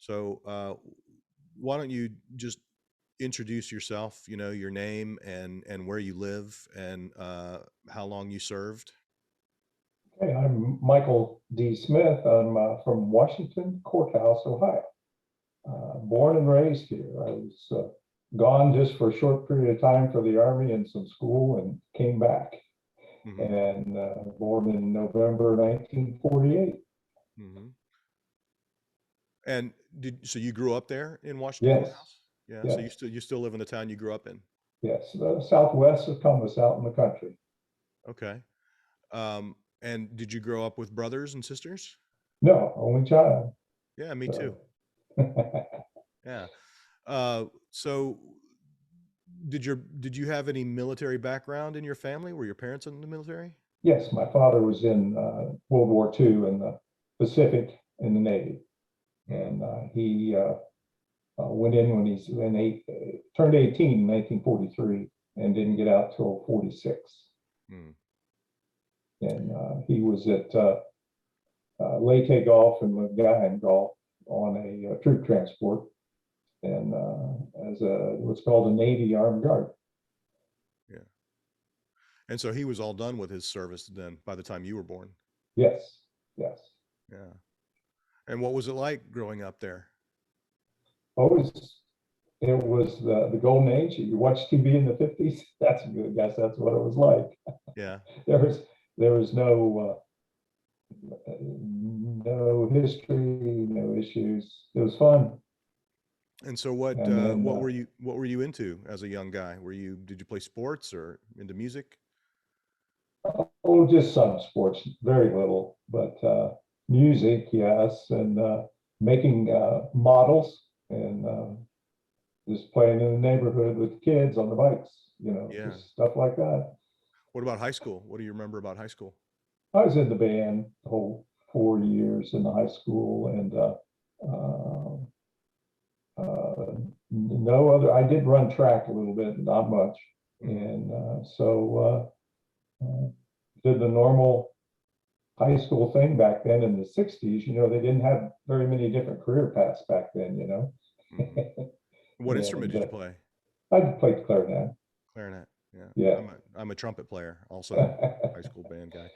So, why don't you just introduce yourself, your name and where you live and how long you served? Hey, I'm Michael D. Smith. I'm from Washington Courthouse, Ohio. Born and raised here. I was gone just for a short period of time for the Army and some school and came back. Hmm. And born in November 1948. Hmm. And so you grew up there in Washington Yes, Courthouse? Yeah. So yes, you still live in the town you grew up in? yes. Southwest of Columbus, out in the country. Okay. And did you grow up with brothers and sisters? No, only child. Yeah, me too. So Yeah. So did you have any military background in your family? Were your parents in the military? yes, my father was in World War II in the Pacific in the Navy. Mm, And he went in when turned 18 in 1943 and didn't get out till 46. mm. And he was at Leyte Gulf and Magahan Gulf on a troop transport and as what's called a Navy Armed Guard. Yeah. And so he was all done with his service then by the time you were born. Yes, yes. Yeah. And what was it like growing up there? Always, it was the golden age. You watch TV in the 50s. That's a good guess. That's what it was like. Yeah. There was there was no history, no issues. It was fun. And so what And then, what were you into as a young guy? Did you play sports or into music? oh, just some sports, very little, but music, yes, and making models and just playing in the neighborhood with kids on the bikes, Yeah. just stuff like that. What about high school? What do you remember about high school? I was in the band the whole 4 years in the high school, and uh, no other. I did run track a little bit, not much, Hmm. and did the normal high school thing back then in the 60s. They didn't have very many different career paths back then. Hmm. What instrument And did you play? I played clarinet. Clarinet. Yeah. Yeah. I'm a trumpet player, also high school band guy.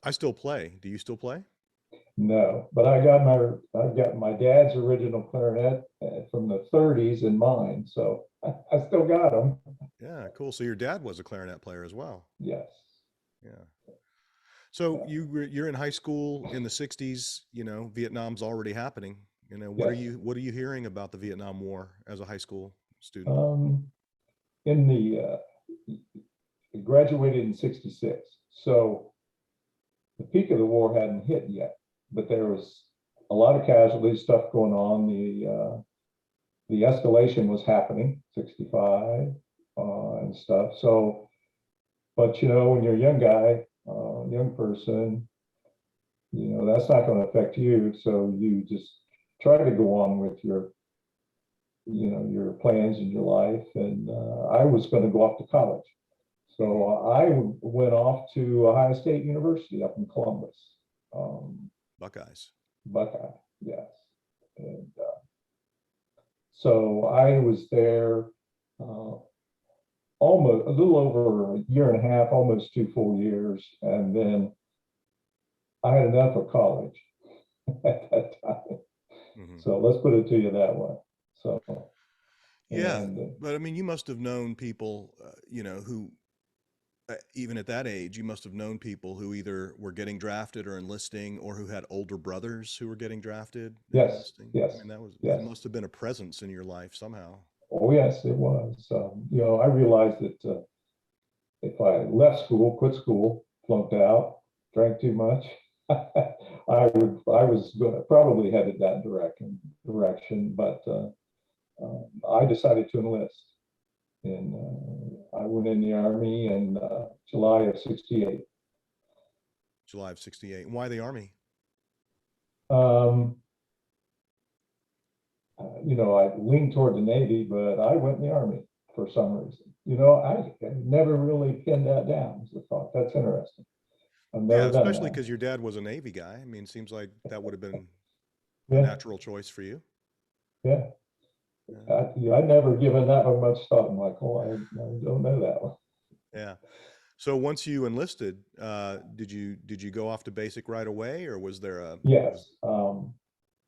I still play. Do you still play? No, but I've got my dad's original clarinet from the 30s in mine, so I still got them. Yeah, cool. So your dad was a clarinet player as well. Yes. Yeah. So you're in high school in the 60s, Vietnam's already happening. Yes. What are you hearing about the Vietnam War as a high school student? Um, in the graduated in 66. So the peak of the war hadn't hit yet, but there was a lot of casualties, stuff going on. The escalation was happening, 65 and stuff. So, but when you're a young guy, young person, that's not going to affect you. So you just try to go on with your plans in your life. And I was going to go off to college. Hmm. So I went off to Ohio State University up in Columbus. Um, Buckeyes. Buckeye, yes. And so I was there uh, almost a little over a year and a half, almost 2 full years. And then I had enough of college at that time. Hmm. So let's put it to you that way. So, Yeah, and but I mean, you must have known people, who even at that age, you must have known people who either were getting drafted or enlisting, or who had older brothers who were getting drafted and yes, enlisting. I yes, mean, it yes. must have been a presence in your life somehow. Oh, yes, it was. I realized that if I left school, quit school, flunked out, drank too much, I was probably headed that direction. But I decided to enlist, and I went in the army in July of '68. July of 68. Why the Army? Um, I leaned toward the Navy, but I went in the Army for some reason. I never really pinned that down as a thought. That's interesting. I've Yeah, never done especially that. because your dad was a Navy guy. I mean, it seems like that would have been a Yeah, natural choice for you. yeah. Yeah. I'd never given that one much thought, Michael. I don't know that one. Yeah. So once you enlisted, did you go off to basic right away, or was there a was Yes.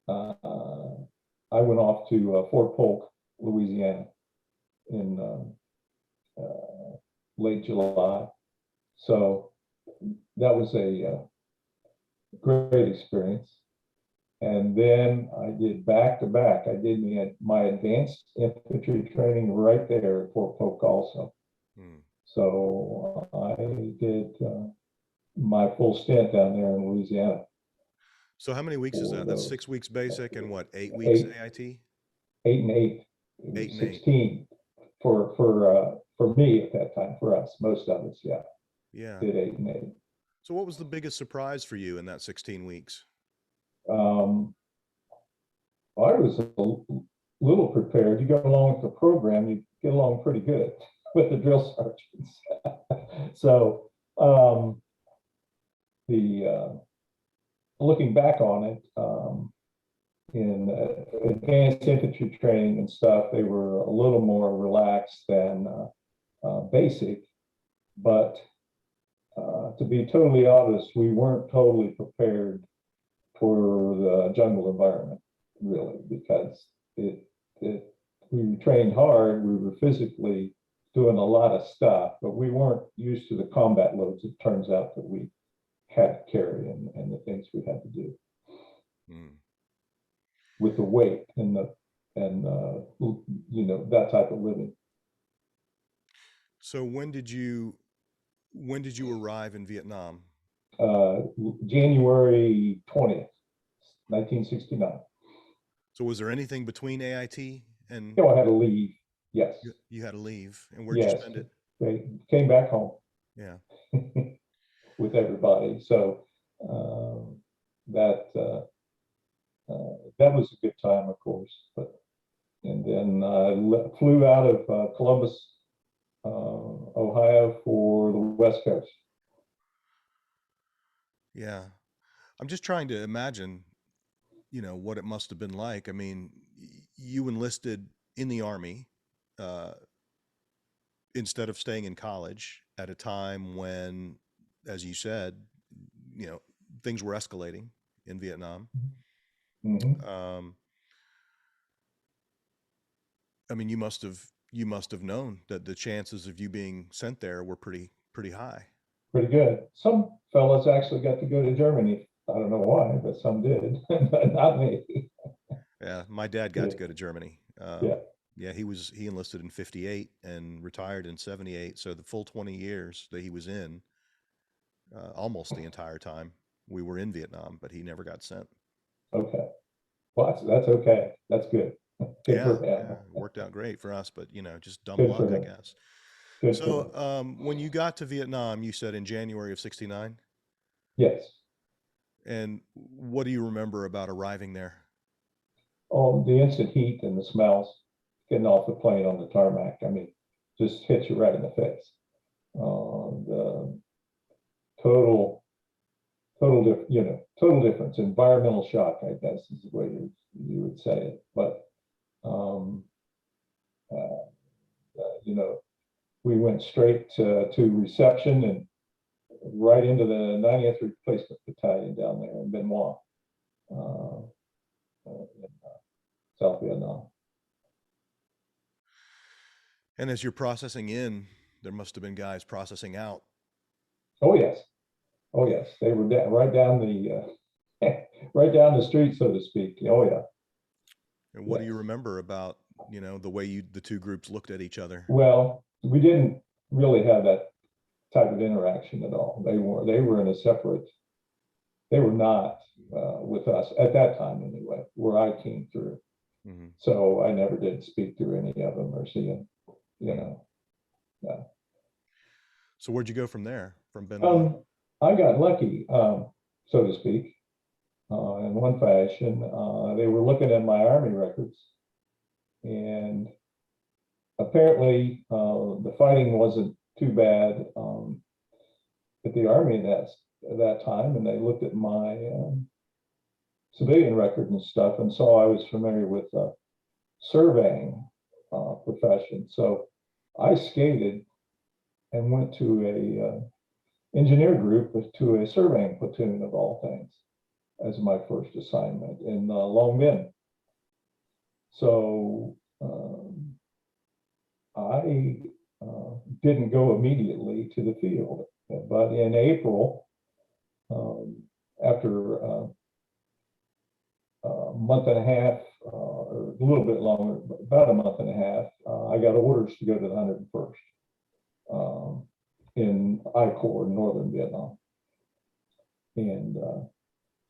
Uh, I went off to Fort Polk, Louisiana in late July. So that was a great experience. And then I did back to back. I did my advanced infantry training right there at Fort Polk also. hmm. So I did my full stint down there in Louisiana So how many weeks is for that? That's those 6 weeks basic and what, 8 weeks eight, AIT? 8 and 8. It Eight was and eight. 16 for me at that time. For us, most of us, yeah, Yeah. did 8 and 8. So what was the biggest surprise for you in that 16 weeks? Um, I was a little prepared. You go along with the program, you get along pretty good with the drill sergeants. So the looking back on it, in advanced infantry training and stuff, they were a little more relaxed than basic. But to be totally honest, we weren't totally prepared for the jungle environment, really, because it, it we trained hard. We were physically doing a lot of stuff, but we weren't used to the combat loads. It turns out that we had to carry and the things we had to do Hmm. with the weight and that type of living. So when did you arrive in Vietnam? Uh, January 20th, 1969. So was there anything between AIT and I had to leave. Yes, you had to leave? And where'd you yes. spend it? They came back home Yeah. with everybody. So that that was a good time, of course. But and then flew out of Columbus, Ohio, for the West Coast. Yeah. I'm just trying to imagine, what it must have been like. I mean, you enlisted in the Army uh, instead of staying in college at a time when, as you said, you know, things were escalating in Vietnam. Mm-hmm. Um, I mean, you must have known that the chances of you being sent there were pretty high. Pretty good. Some fellas actually got to go to Germany. I don't know why, but some did, but not me. Yeah, my dad got Yeah, to go to Germany. yeah. Yeah, he enlisted in 58 and retired in 78. So the full 20 years that he was in, almost the entire time we were in Vietnam, but he never got sent. Okay. Well, that's okay. That's good. Good Yeah, for him. yeah, it worked out great for us, but just dumb Good for luck, I him. guess. Good for So, him. when you got to Vietnam, you said in January of 69, Yes. and what do you remember about arriving there? Oh, the instant heat and the smells getting off the plane on the tarmac. I mean, just hits you right in the face. The total, total difference. Environmental shock, I guess, is the way you would say it. But um, uh, we went straight to reception and right into the 90th Replacement Battalion down there in Benoit, in South Vietnam. And as you're processing in, there must have been guys processing out. Oh yes, oh yes, they were right down the right down the street, so to speak. Oh yeah, And what do you yes. remember about, the way the two groups looked at each other? Well, we didn't really have that type of interaction at all. They were in a separate. They were not with us at that time anyway, where I came through. Hmm. So I never did speak to any of them or see them. You Hmm. know. Yeah. So where'd you go from there, from Benoit? Um, I got lucky, so to speak, in one fashion. They were looking at my Army records, and apparently the fighting wasn't too bad at the Army at that time, and they looked at my civilian record and stuff, and so I was familiar with surveying profession. So I skated and went to a engineer group to a surveying platoon of all things as my first assignment in Long Bin. So I didn't go immediately to the field, but in April, after a month and a half, or a little bit longer, about a month and a half, I got orders to go to the 101st in I Corps, Northern Vietnam. And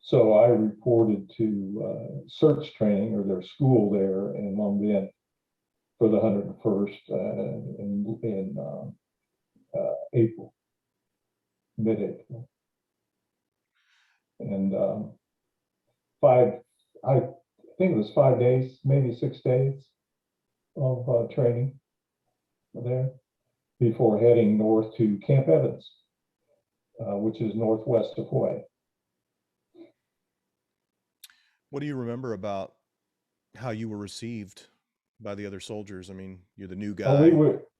so I reported to search training, or their school there in Long Bin, for the 101st in April, mid-April. And I think it was 5 days, maybe 6 days of training there before heading north to Camp Evans, which is northwest of Hue. What do you remember about how you were received by the other soldiers? I mean, you're the new Well, guy.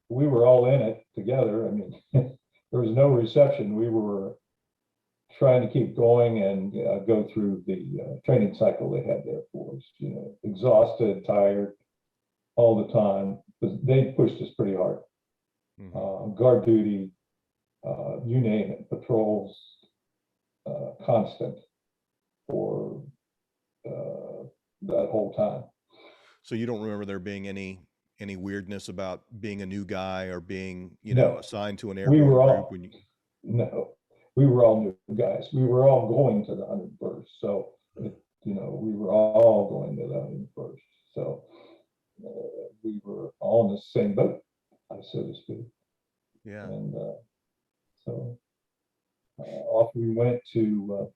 we were all in it together. I mean, there was no reception. We were trying to keep going and go through the training cycle they had there for us. You know, exhausted, tired, all the time, because they pushed us pretty hard. Guard duty, you name it, patrols, constant for that whole time. So you don't remember there being any weirdness about being a new guy or being, you No. know, assigned to an We airborne were all group when you... No, we were all new guys. We were all going to the 101st. So, you know, we were all going to the 101st. So we were all in the same boat, so to speak. Yeah. And so off we went to,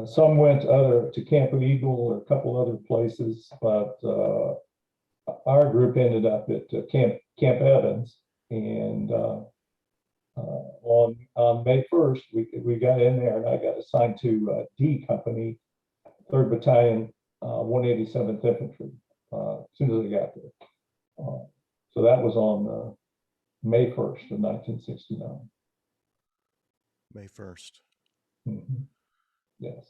some went to Camp Eagle or a couple other places, but our group ended up at Camp Evans. And on May 1st, we got in there, and I got assigned to D Company, 3rd Battalion, 187th Infantry, as soon as I got there. So that was on May 1st of 1969. May 1st. Mm-hmm. Yes.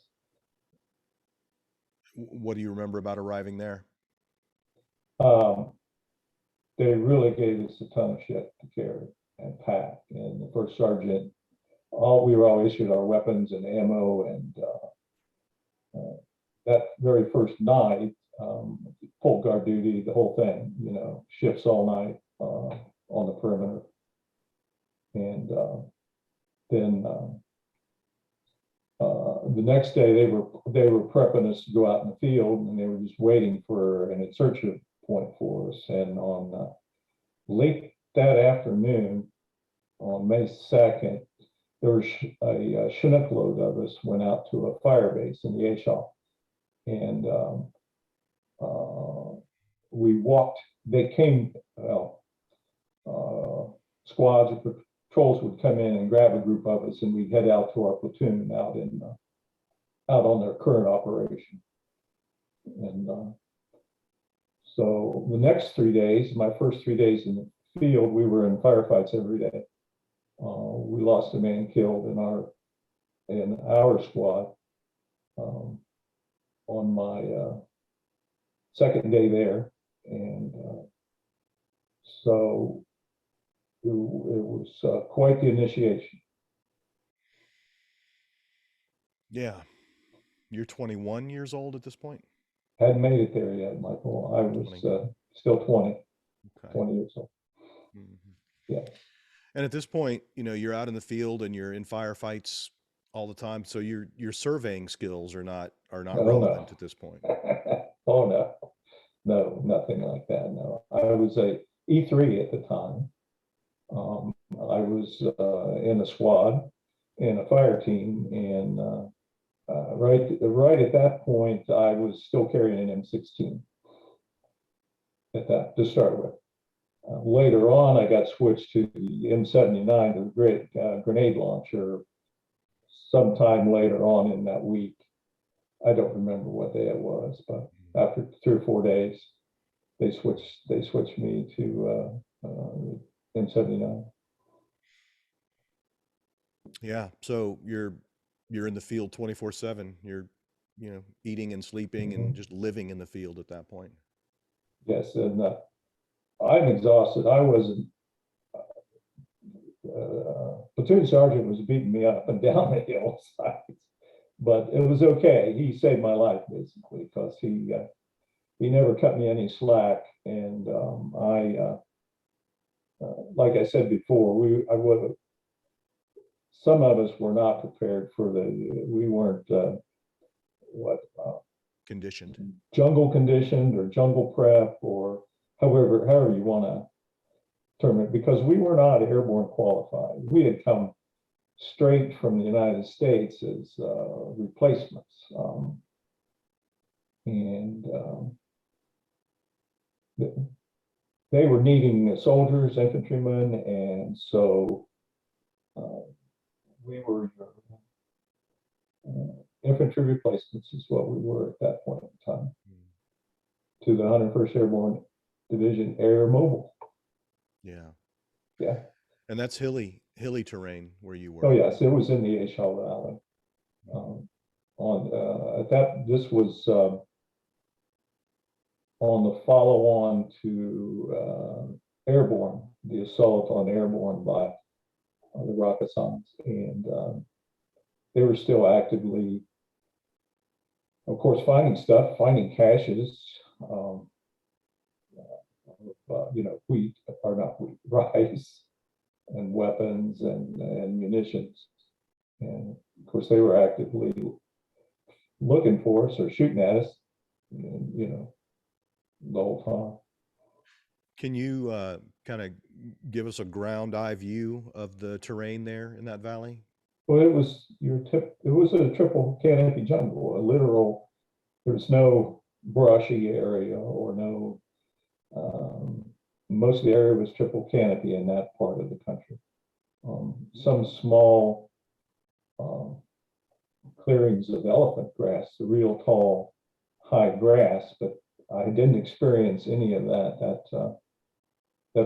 What do you remember about arriving there? They really gave us a ton of shit to carry and pack. And the first sergeant, we were all issued our weapons and ammo. And that very first night, full guard duty, the whole thing, you know, shifts all night on the perimeter. And then the next day they were prepping us to go out in the field, and they were just waiting for an insertion point for us. And on late that afternoon, on May 2nd, there was a Chinook load of us went out to a fire base in the Atoll. And we walked, they came, squads of patrols would come in and grab a group of us, and we'd head out to our platoon out on their current operation. And so the next 3 days, my first 3 days in the field, we were in firefights every day. We lost a man killed in our squad on my second day there. And so it was quite the initiation. Yeah. You're 21 years old at this point? Hadn't made it there yet, Michael. I was still 20, okay. 20 years old. Mm-hmm. Yeah. And at this point, you know, you're out in the field and you're in firefights all the time. So your surveying skills are not relevant at this point. Oh, no, nothing like that. No, I was a E3 at the time. I was in a squad in a fire team, and right at that point, I was still carrying an M16 at that to start with. Later on, I got switched to the M79, the great grenade launcher, sometime later on in that week. I don't remember what day it was, but after 3 or 4 days, they switched me to M79. Yeah. So you're in the field 24/7. You're, eating and sleeping and Mhm. just living in the field at that point. Yes, and I'm exhausted. I was platoon sergeant was beating me up and down the hillsides, but it was okay. He saved my life basically because he never cut me any slack, and like I said before, I would some of us were not prepared for we weren't what Conditioned. jungle conditioned or jungle prep or however you want to term it, because we were not airborne qualified. We had come straight from the United States as replacements. And they were needing soldiers, infantrymen, and so uh, we were infantry replacements is what we were at that point in time, to the 101st Airborne Division Air Mobile. Yeah. Yeah. And that's hilly terrain where you Oh were. yes, it was in the Ashall Valley. This was on the follow-on to Airborne, the assault on Airborne by the Rakkasans, and they were still actively, of course, finding stuff, finding caches, wheat or not wheat, rice, and weapons and munitions, and of course they were actively looking for us or shooting at us, the whole time. Can you kind of give us a ground eye view of the terrain there in that valley? Well, it was it was a triple canopy jungle, a literal, there's no brushy area or no, most of the area was triple canopy in that part of the country. Some small clearings of elephant grass, the real tall, high grass, but I didn't experience any of that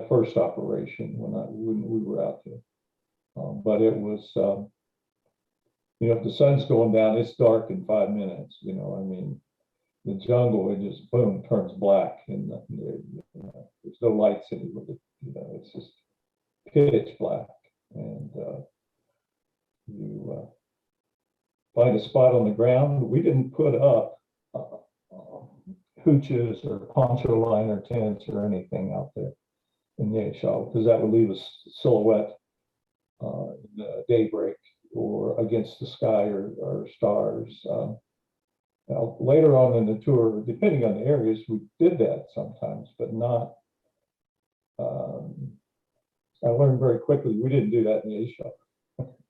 first operation when we were out there. But it was, if the sun's going down, it's dark in 5 minutes. I mean, the jungle, it just boom turns black, and there's no lights anywhere. It's just pitch black, and you find a spot on the ground. We didn't put up hooches or poncho liner tents or anything out there in the Ashall, because that would leave a silhouette in the daybreak or against the sky or stars. Now, later on in the tour, depending on the areas, we did that sometimes, but not. I learned very quickly we didn't do that in the Ashall,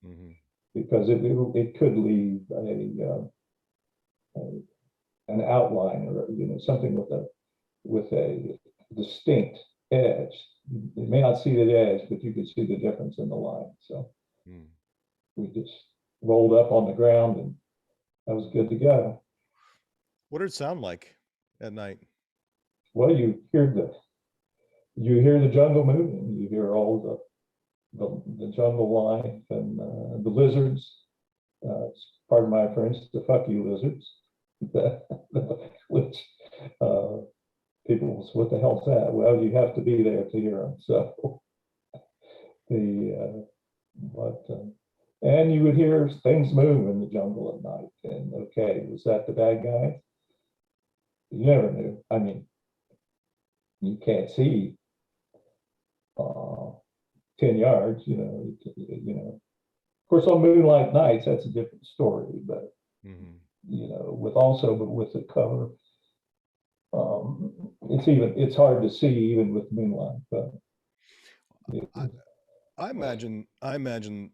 mm-hmm. because it could leave an outline or something with a distinct edge. You may not see the edge, but you could see the difference in the line. So we just rolled up on the ground, and that was good to go. What did it sound like at night? Well, you hear the jungle moving. You hear all the jungle life and the lizards. Pardon my French, the fuck you lizards. Which people, what the hell's that? Well, you have to be there to hear them. So and you would hear things move in the jungle at night. And okay, was that the bad guy? You never knew. I mean, you can't see 10 yards, Of course, on moonlight nights, that's a different story, but with the cover, it's hard to see even with moonlight. But I imagine. I mean,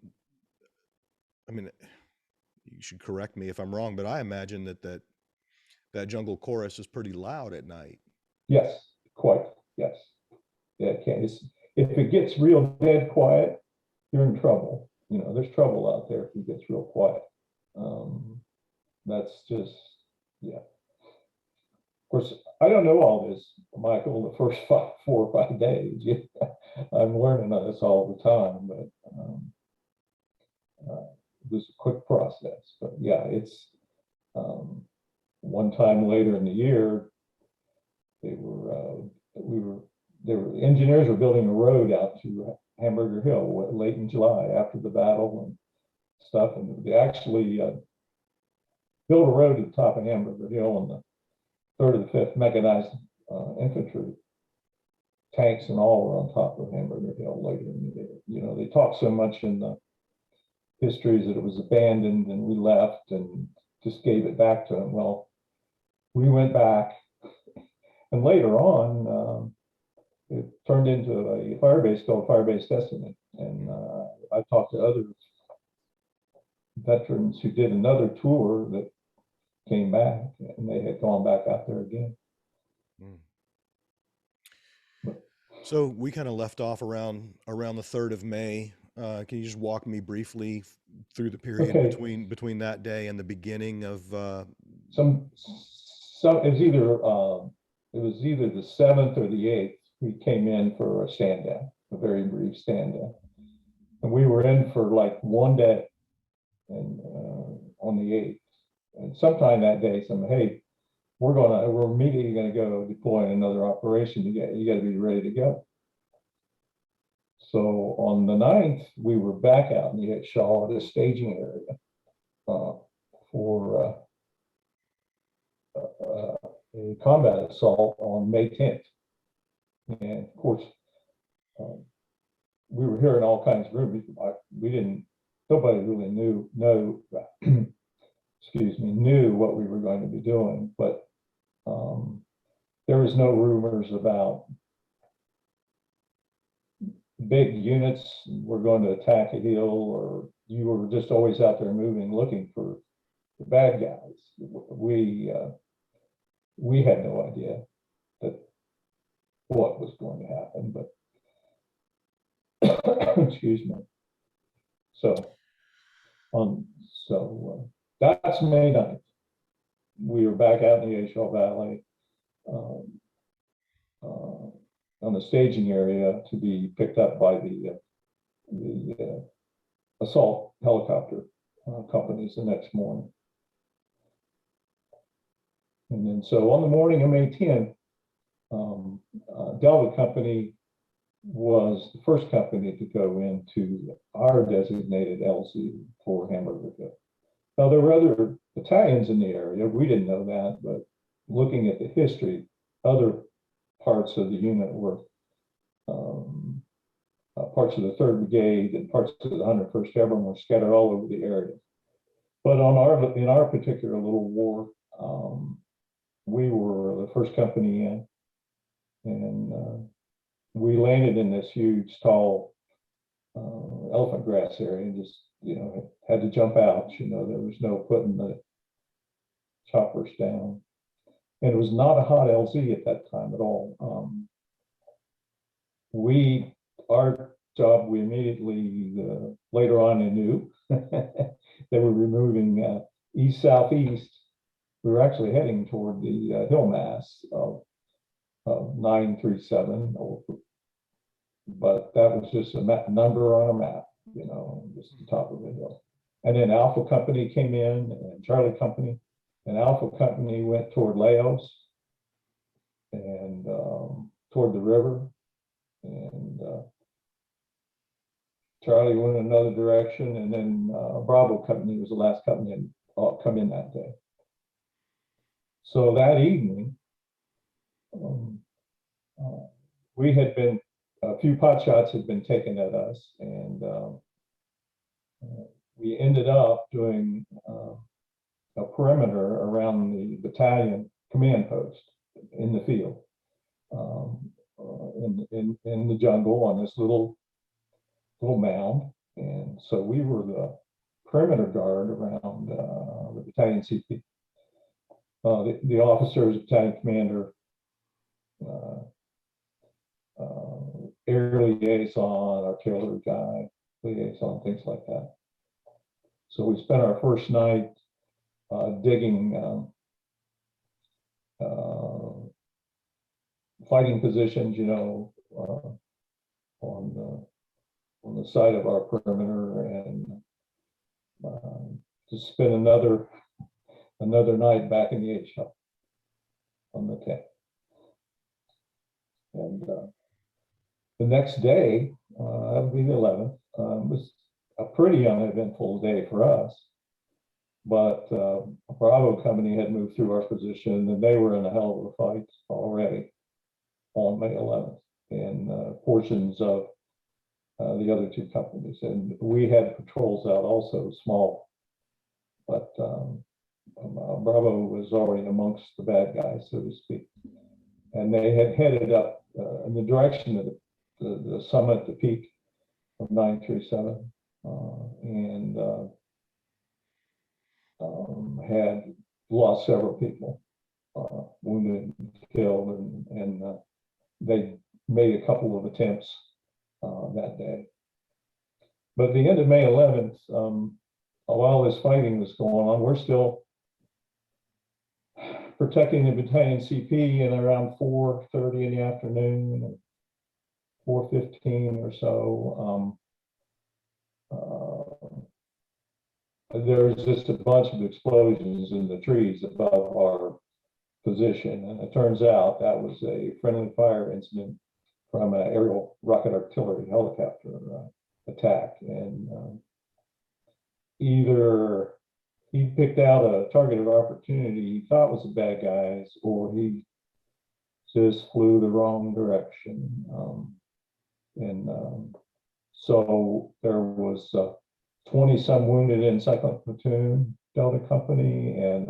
you should correct me if I'm wrong, but I imagine that jungle chorus is pretty loud at night. Yes, quite. Yes. Yeah, it can. If it gets real dead quiet, you're in trouble. There's trouble out there if it gets real quiet. That's just yeah. Of course, I don't know all this, Michael, the first 4 or 5 days. I'm learning this all the time, but it was a quick process. But yeah, it's one time later in the year, they were engineers were building a road out to Hamburger Hill late in July after the battle and stuff, and they actually built a road at the top of Hamburger Hill, and the 3rd and 5th Mechanized Infantry tanks and all were on top of Hamburger Hill later in the year. You know, they talk so much in the histories that it was abandoned and we left and just gave it back to them. Well, we went back, and later on, it turned into a firebase called Firebase Destiny. And I talked to other veterans who did another tour that came back, and they had gone back out there again. Mm. So we kind of left off around the 3rd of May. Can you just walk me briefly through the period between that day and the beginning of some it was either the 7th or the 8th. We came in for a stand down, a very brief stand down, and we were in for like one day, and on the 8th, and sometime that day, hey, we're immediately going to go deploy another operation. You got to be ready to go. So on the 9th, we were back out in the Shaw at a staging area for a combat assault on May 10th. And of course, we were hearing all kinds of rumors. Nobody really knew what we were going to be doing, but there was no rumors about big units were going to attack a hill, or you were just always out there moving, looking for the bad guys. We had no idea what was going to happen, but excuse me. So that's May 9th. We were back out in the Asheville Valley on the staging area to be picked up by the assault helicopter companies the next morning. And then so on the morning of May 10th, Delta Company was the first company to go into our designated LZ for Hamburger Hill. Now, there were other battalions in the area. We didn't know that, but looking at the history, other parts of the unit were parts of the 3rd Brigade and parts of the 101st Airborne were scattered all over the area. But in our particular little war, we were the first company in, and we landed in this huge, tall elephant grass area and just, had to jump out. There was no putting the choppers down. And it was not a hot LZ at that time at all. Our job, we immediately, later on, I knew they were removing east-southeast. We were actually heading toward the hill mass of 937, but that was just a number on a map, just the top of the hill. And then Alpha Company came in, and Charlie Company, and Alpha Company went toward Laos and toward the river, and Charlie went in another direction, and then Bravo Company was the last company to come in that day. So that evening, we had been, a few pot shots had been taken at us, and we ended up doing a perimeter around the battalion command post in the field, in the jungle on this little mound. And so we were the perimeter guard around the battalion CP. The officers, battalion commander, air liaison, artillery guy, liaison, things like that. So we spent our first night digging fighting positions, on the side of our perimeter, and to spend another night back in the H shell on the 10th. And the next day, that would be the 11th, was a pretty uneventful day for us. But a Bravo company had moved through our position, and they were in a hell of a fight already on May 11th in portions of the other two companies. And we had patrols out also, small, but Bravo was already amongst the bad guys, so to speak. And they had headed up in the direction of the summit, the peak of 937, and had lost several people, wounded, killed, and they made a couple of attempts that day. But at the end of May 11th, while this fighting was going on, we're still protecting the battalion CP, and around 4:30 in the afternoon, 4:15 or so, there was just a bunch of explosions in the trees above our position. And it turns out that was a friendly fire incident from an aerial rocket artillery helicopter attack. And either he picked out a target of opportunity he thought was the bad guys, or he just flew the wrong direction. So there was 20 some wounded in 2nd Platoon Delta Company, and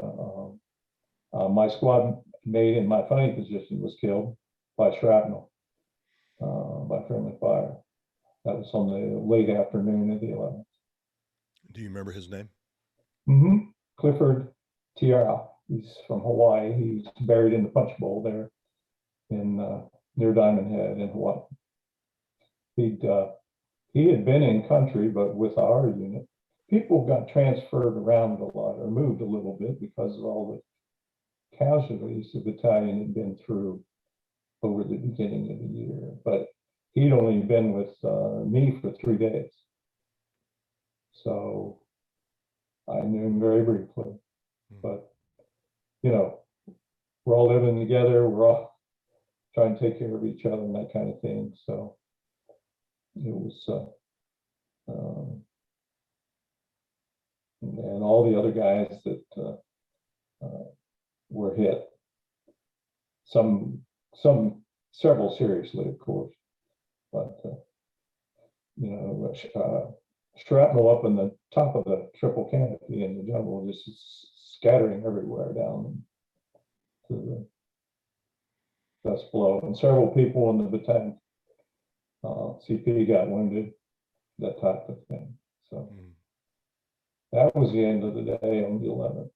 my squad mate in my fighting position was killed by shrapnel, by friendly fire. That was on the late afternoon of the 11th. Do you remember his name? Mm-hmm. Clifford Tiara. He's from Hawaii. He's buried in the Punch Bowl there in near Diamond Head in Hawaii. He had been in country, but with our unit, people got transferred around a lot, or moved a little bit, because of all the casualties the battalion had been through over the beginning of the year. But he'd only been with me for 3 days, so I knew him very briefly. But we're all living together, we're all trying to take care of each other and that kind of thing. So it was, and all the other guys that were hit, several seriously, of course, but shrapnel up in the top of the triple canopy in the jungle, just scattering everywhere down to the dust below, and several people in the battalion CP got wounded, that type of thing. So that was the end of the day on the 11th.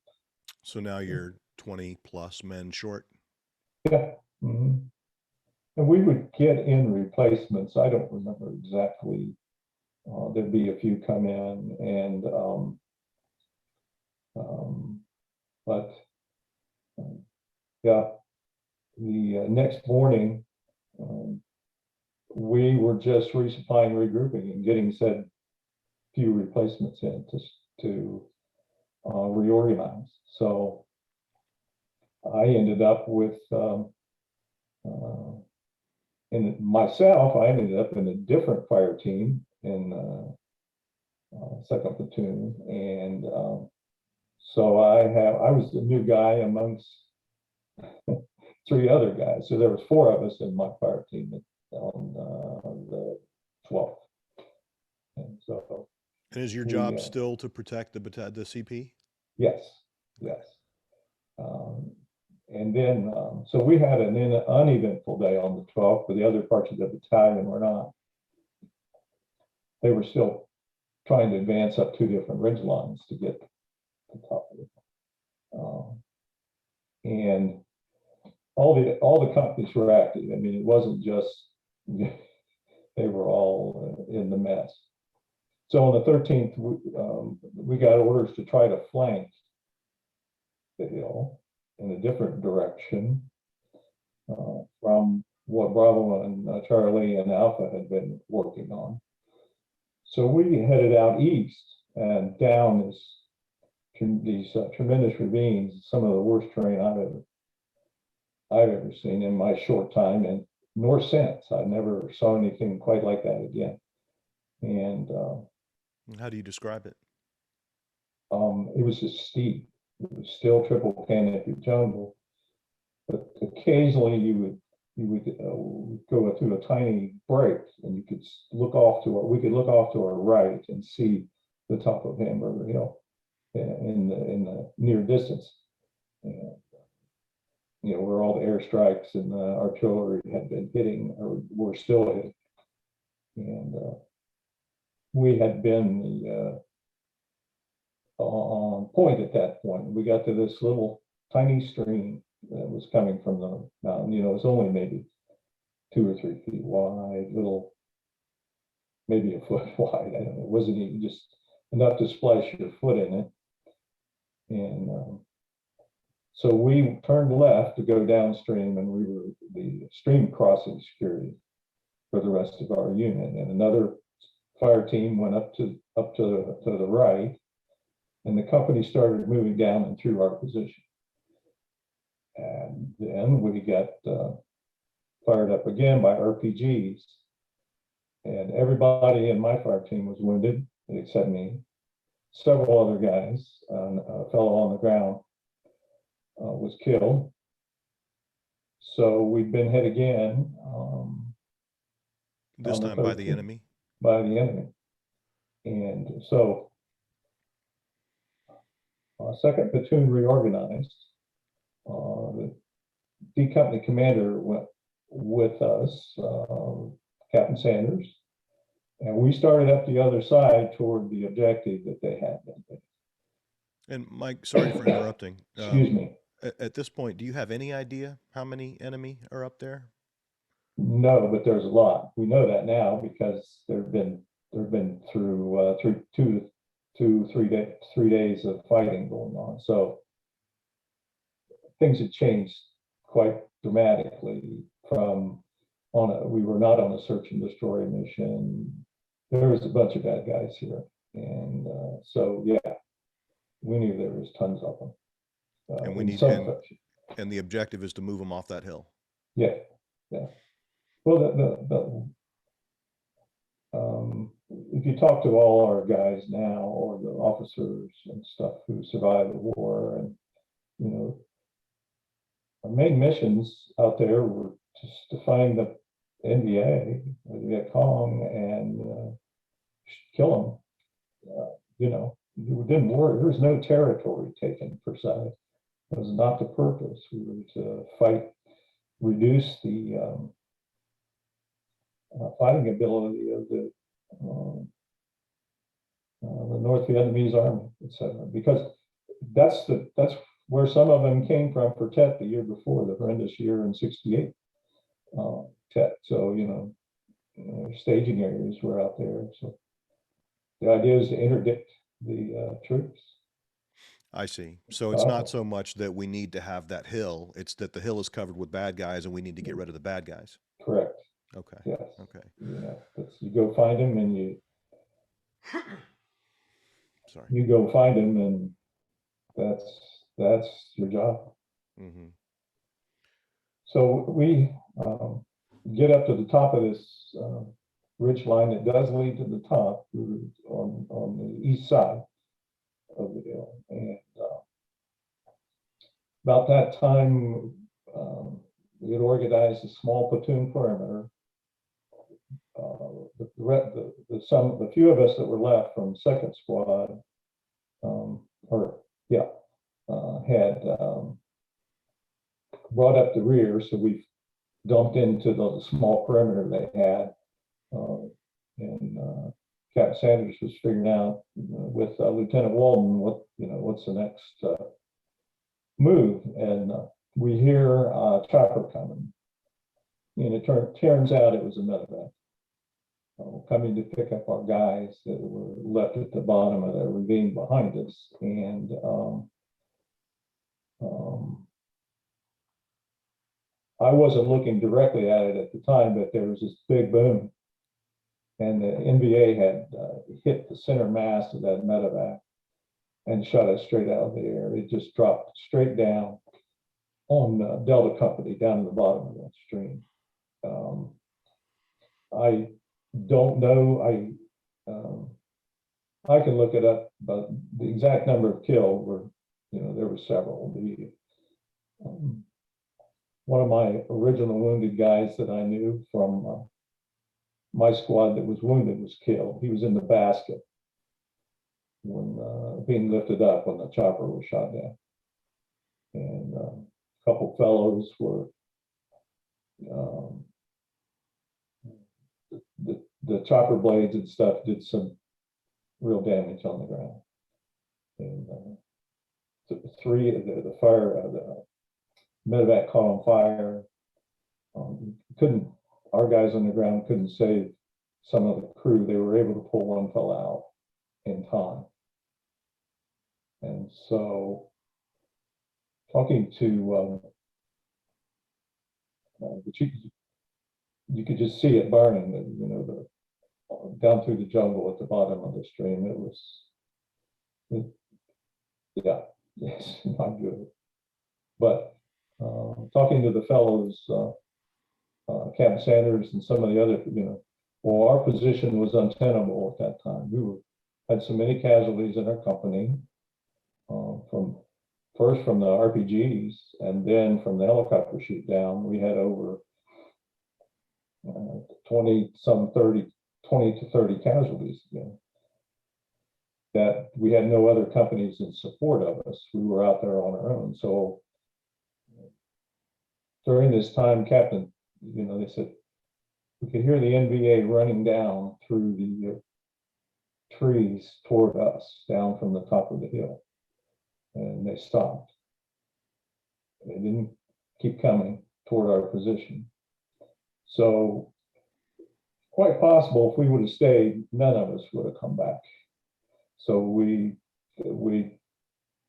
So now you're 20 plus men short? Yeah. Mm-hmm. And we would get in replacements. I don't remember exactly. There'd be a few come in, and but yeah, the next morning, we were just resupplying, regrouping, and getting said few replacements in to reorganize. So I ended up with, and myself, I ended up in a different fire team in 2nd Platoon, and so I was the new guy amongst 3 other guys. So there was 4 of us in my fire team on the 12th. And so. And is your job still to protect the CP? Yes, yes. And then, so we had an uneventful day on the 12th, but the other parts of the battalion were not. They were still trying to advance up 2 different ridge lines to get to the top of it. And all the companies were active. I mean, it wasn't just, they were all in the mess. So on the 13th, we got orders to try to flank the hill. in a different direction from what Bravo and Charlie and Alpha had been working on. So we headed out east and down these tremendous ravines, some of the worst terrain I've ever seen in my short time, and nor since. I never saw anything quite like that again. And How do you describe it? it was just steep. It was still triple canopy jungle, but occasionally you would go through a tiny break, and you could look off to we could look off to our right and see the top of Hamburger Hill in the near distance, and where all the airstrikes and the artillery had been hitting or were still hitting, and we had been on point at that point. We got to this little tiny stream that was coming from the mountain. It was only maybe 2 or 3 feet wide, little, maybe a foot wide. I don't know. It wasn't even just enough to splash your foot in it. And so we turned left to go downstream, and we were the stream crossing security for the rest of our unit. And another fire team went up to the right, and the company started moving down and through our position. And then we got fired up again by RPGs, and everybody in my fire team was wounded except me. Several other guys, a fellow on the ground was killed. So we'd been hit again. This time by the enemy? By the enemy. And so second platoon reorganized. The D company commander went with us, Captain Sanders, and we started up the other side toward the objective that they had. And Mike, sorry for interrupting. Excuse me. At this point, do you have any idea how many enemy are up there? No, but there's a lot. We know that now because they've been through 3 days of fighting going on. So things had changed quite dramatically from we were not on a search and destroy mission. There was a bunch of bad guys here. And so, yeah, we knew there was tons of them. And we need, and the objective is to move them off that hill. Yeah, yeah. Well, if you talk to all our guys now, or the officers and stuff who survived the war, and our main missions out there were just to find the NVA or the Viet Cong and kill them. We didn't worry. There was no territory taken per se. It was not the purpose. We were to fight, reduce the fighting ability of the North Vietnamese army, etc. Because that's where some of them came from for Tet the year before, the horrendous year in '68. Tet. So staging areas were out there. So the idea is to interdict the troops. I see. So it's not so much that we need to have that hill, it's that the hill is covered with bad guys and we need to get rid of the bad guys. Correct. Okay. Yes. Okay. You go find them, and you sorry. Go find them, and that's your job. Mm-hmm. So we get up to the top of this ridge line that does lead to the top on the east side of the hill. And about that time, we had organized a small platoon perimeter. The few of us that were left from second squad, had brought up the rear, so we dumped into the small perimeter they had, and Captain Sanders was figuring out with Lieutenant Walden what's the next move, and we hear a chopper coming, and it turns out it was a medevac coming to pick up our guys that were left at the bottom of the ravine behind us. And I wasn't looking directly at it at the time, but there was this big boom, and the NVA had hit the center mass of that medevac and shot it straight out of the air. It just dropped straight down on Delta Company down in the bottom of that stream. I don't know. I can look it up, but the exact number of killed were, there were several. One of my original wounded guys that I knew from my squad that was wounded was killed. He was in the basket when being lifted up when the chopper was shot down. And a couple fellows were, the chopper blades and stuff did some real damage on the ground. And three of the fire, the medevac caught on fire. Our guys on the ground couldn't save some of the crew. They were able to pull one fellow out in time. And so talking to you could just see it burning, down through the jungle at the bottom of the stream. Yeah, yes, not good. But talking to the fellows, Captain Sanders and some of the other, well, our position was untenable at that time. We had so many casualties in our company, first from the RPGs and then from the helicopter shoot down. We had over 20 to 30 casualties. That we had no other companies in support of us. We were out there on our own. So during this time, Captain, they said we could hear the NVA running down through the trees toward us, down from the top of the hill. And they stopped. They didn't keep coming toward our position. So quite possible if we would have stayed, none of us would have come back. So we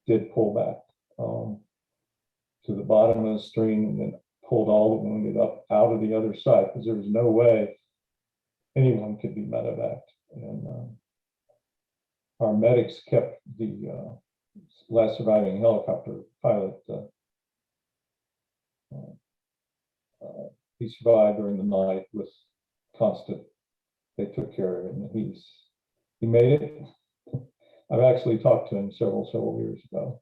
did pull back to the bottom of the stream and then pulled all the wounded up out of the other side, because there was no way anyone could be medevaced. And our medics kept the last surviving helicopter pilot. He survived during the night with constant. They took care of him. He made it. I've actually talked to him several years ago,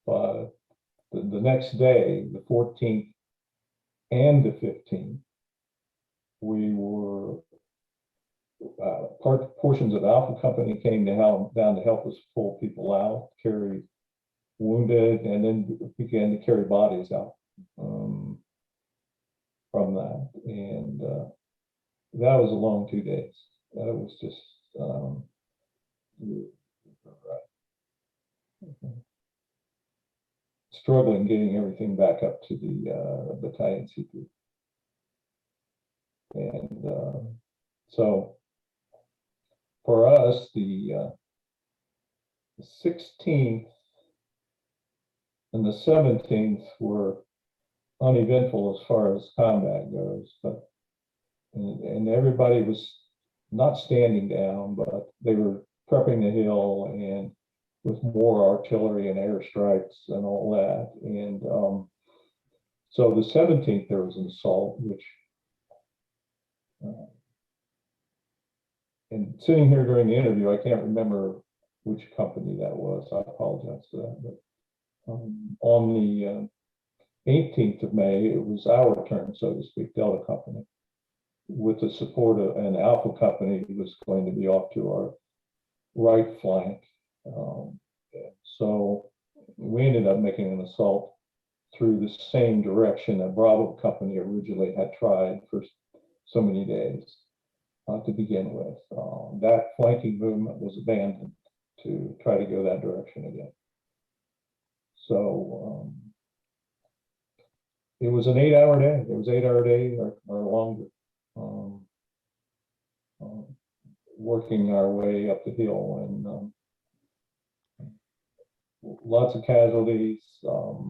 but the next day, the 14th and the 15th, we were portions of Alpha Company came down to help us pull people out, carry wounded, and then began to carry bodies out from that. And that was a long 2 days. That was just struggling getting everything back up to the battalion CP. And so for us, the 16th and the 17th were uneventful as far as combat goes, but and everybody was not standing down, but they were prepping the hill and with more artillery and airstrikes and all that. And so the 17th, there was an assault, which, and sitting here during the interview, I can't remember which company that was. I apologize for that. But on the 18th of May, it was our turn, so to speak, Delta Company, with the support of an Alpha Company who was going to be off to our right flank. So we ended up making an assault through the same direction that Bravo Company originally had tried for so many days to begin with. That flanking movement was abandoned to try to go that direction again. So it was an 8-hour day. It was 8-hour day or longer, working our way up the hill. And lots of casualties, but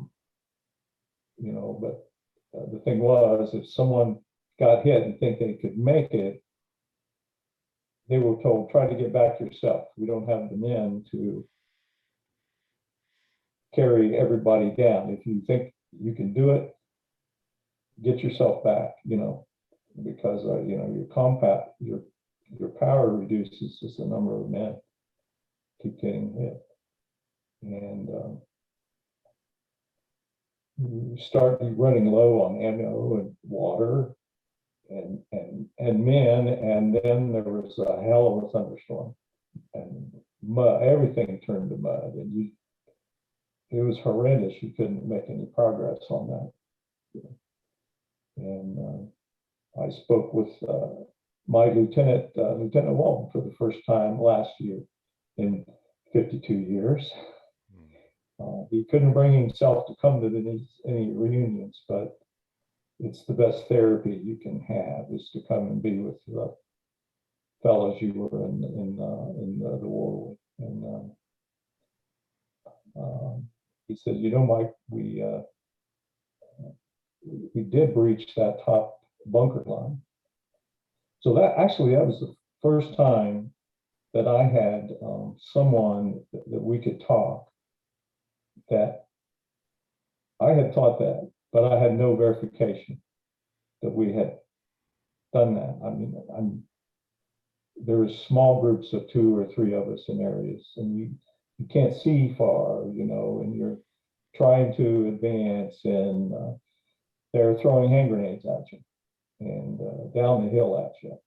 the thing was, if someone got hit and think they could make it, they were told, try to get back yourself. We don't have the men to carry everybody down. If you think you can do it, get yourself back, because your power reduces as the number of men keep getting hit. And you start running low on ammo and water and men, and then there was a hell of a thunderstorm and mud, everything turned to mud, and it was horrendous. You couldn't make any progress on that. And I spoke with my Lieutenant Walton, for the first time last year in 52 years. He couldn't bring himself to come to any reunions, but it's the best therapy you can have, is to come and be with the fellows you were in the war with. And he said, Mike, we did breach that top bunker line. So that was the first time that I had someone that we could talk, that I had thought that, but I had no verification that we had done that. I mean, there was small groups of 2 or 3 of us in areas, and you can't see far, and you're trying to advance, and they're throwing hand grenades at you and down the hill at you.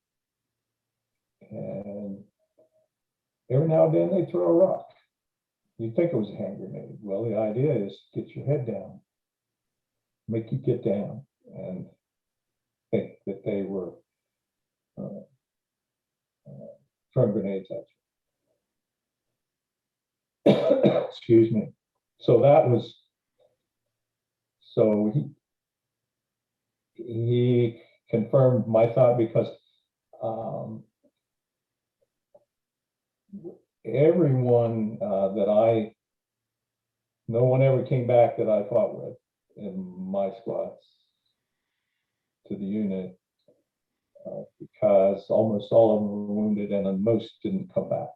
And every now and then they throw a rock. You'd think it was a hand grenade. Well, the idea is get your head down, make you get down, and think that they were throwing grenades at you. Excuse me. So he confirmed my thought, because everyone no one ever came back that I fought with in my squads to the unit, because almost all of them were wounded, and most didn't come back.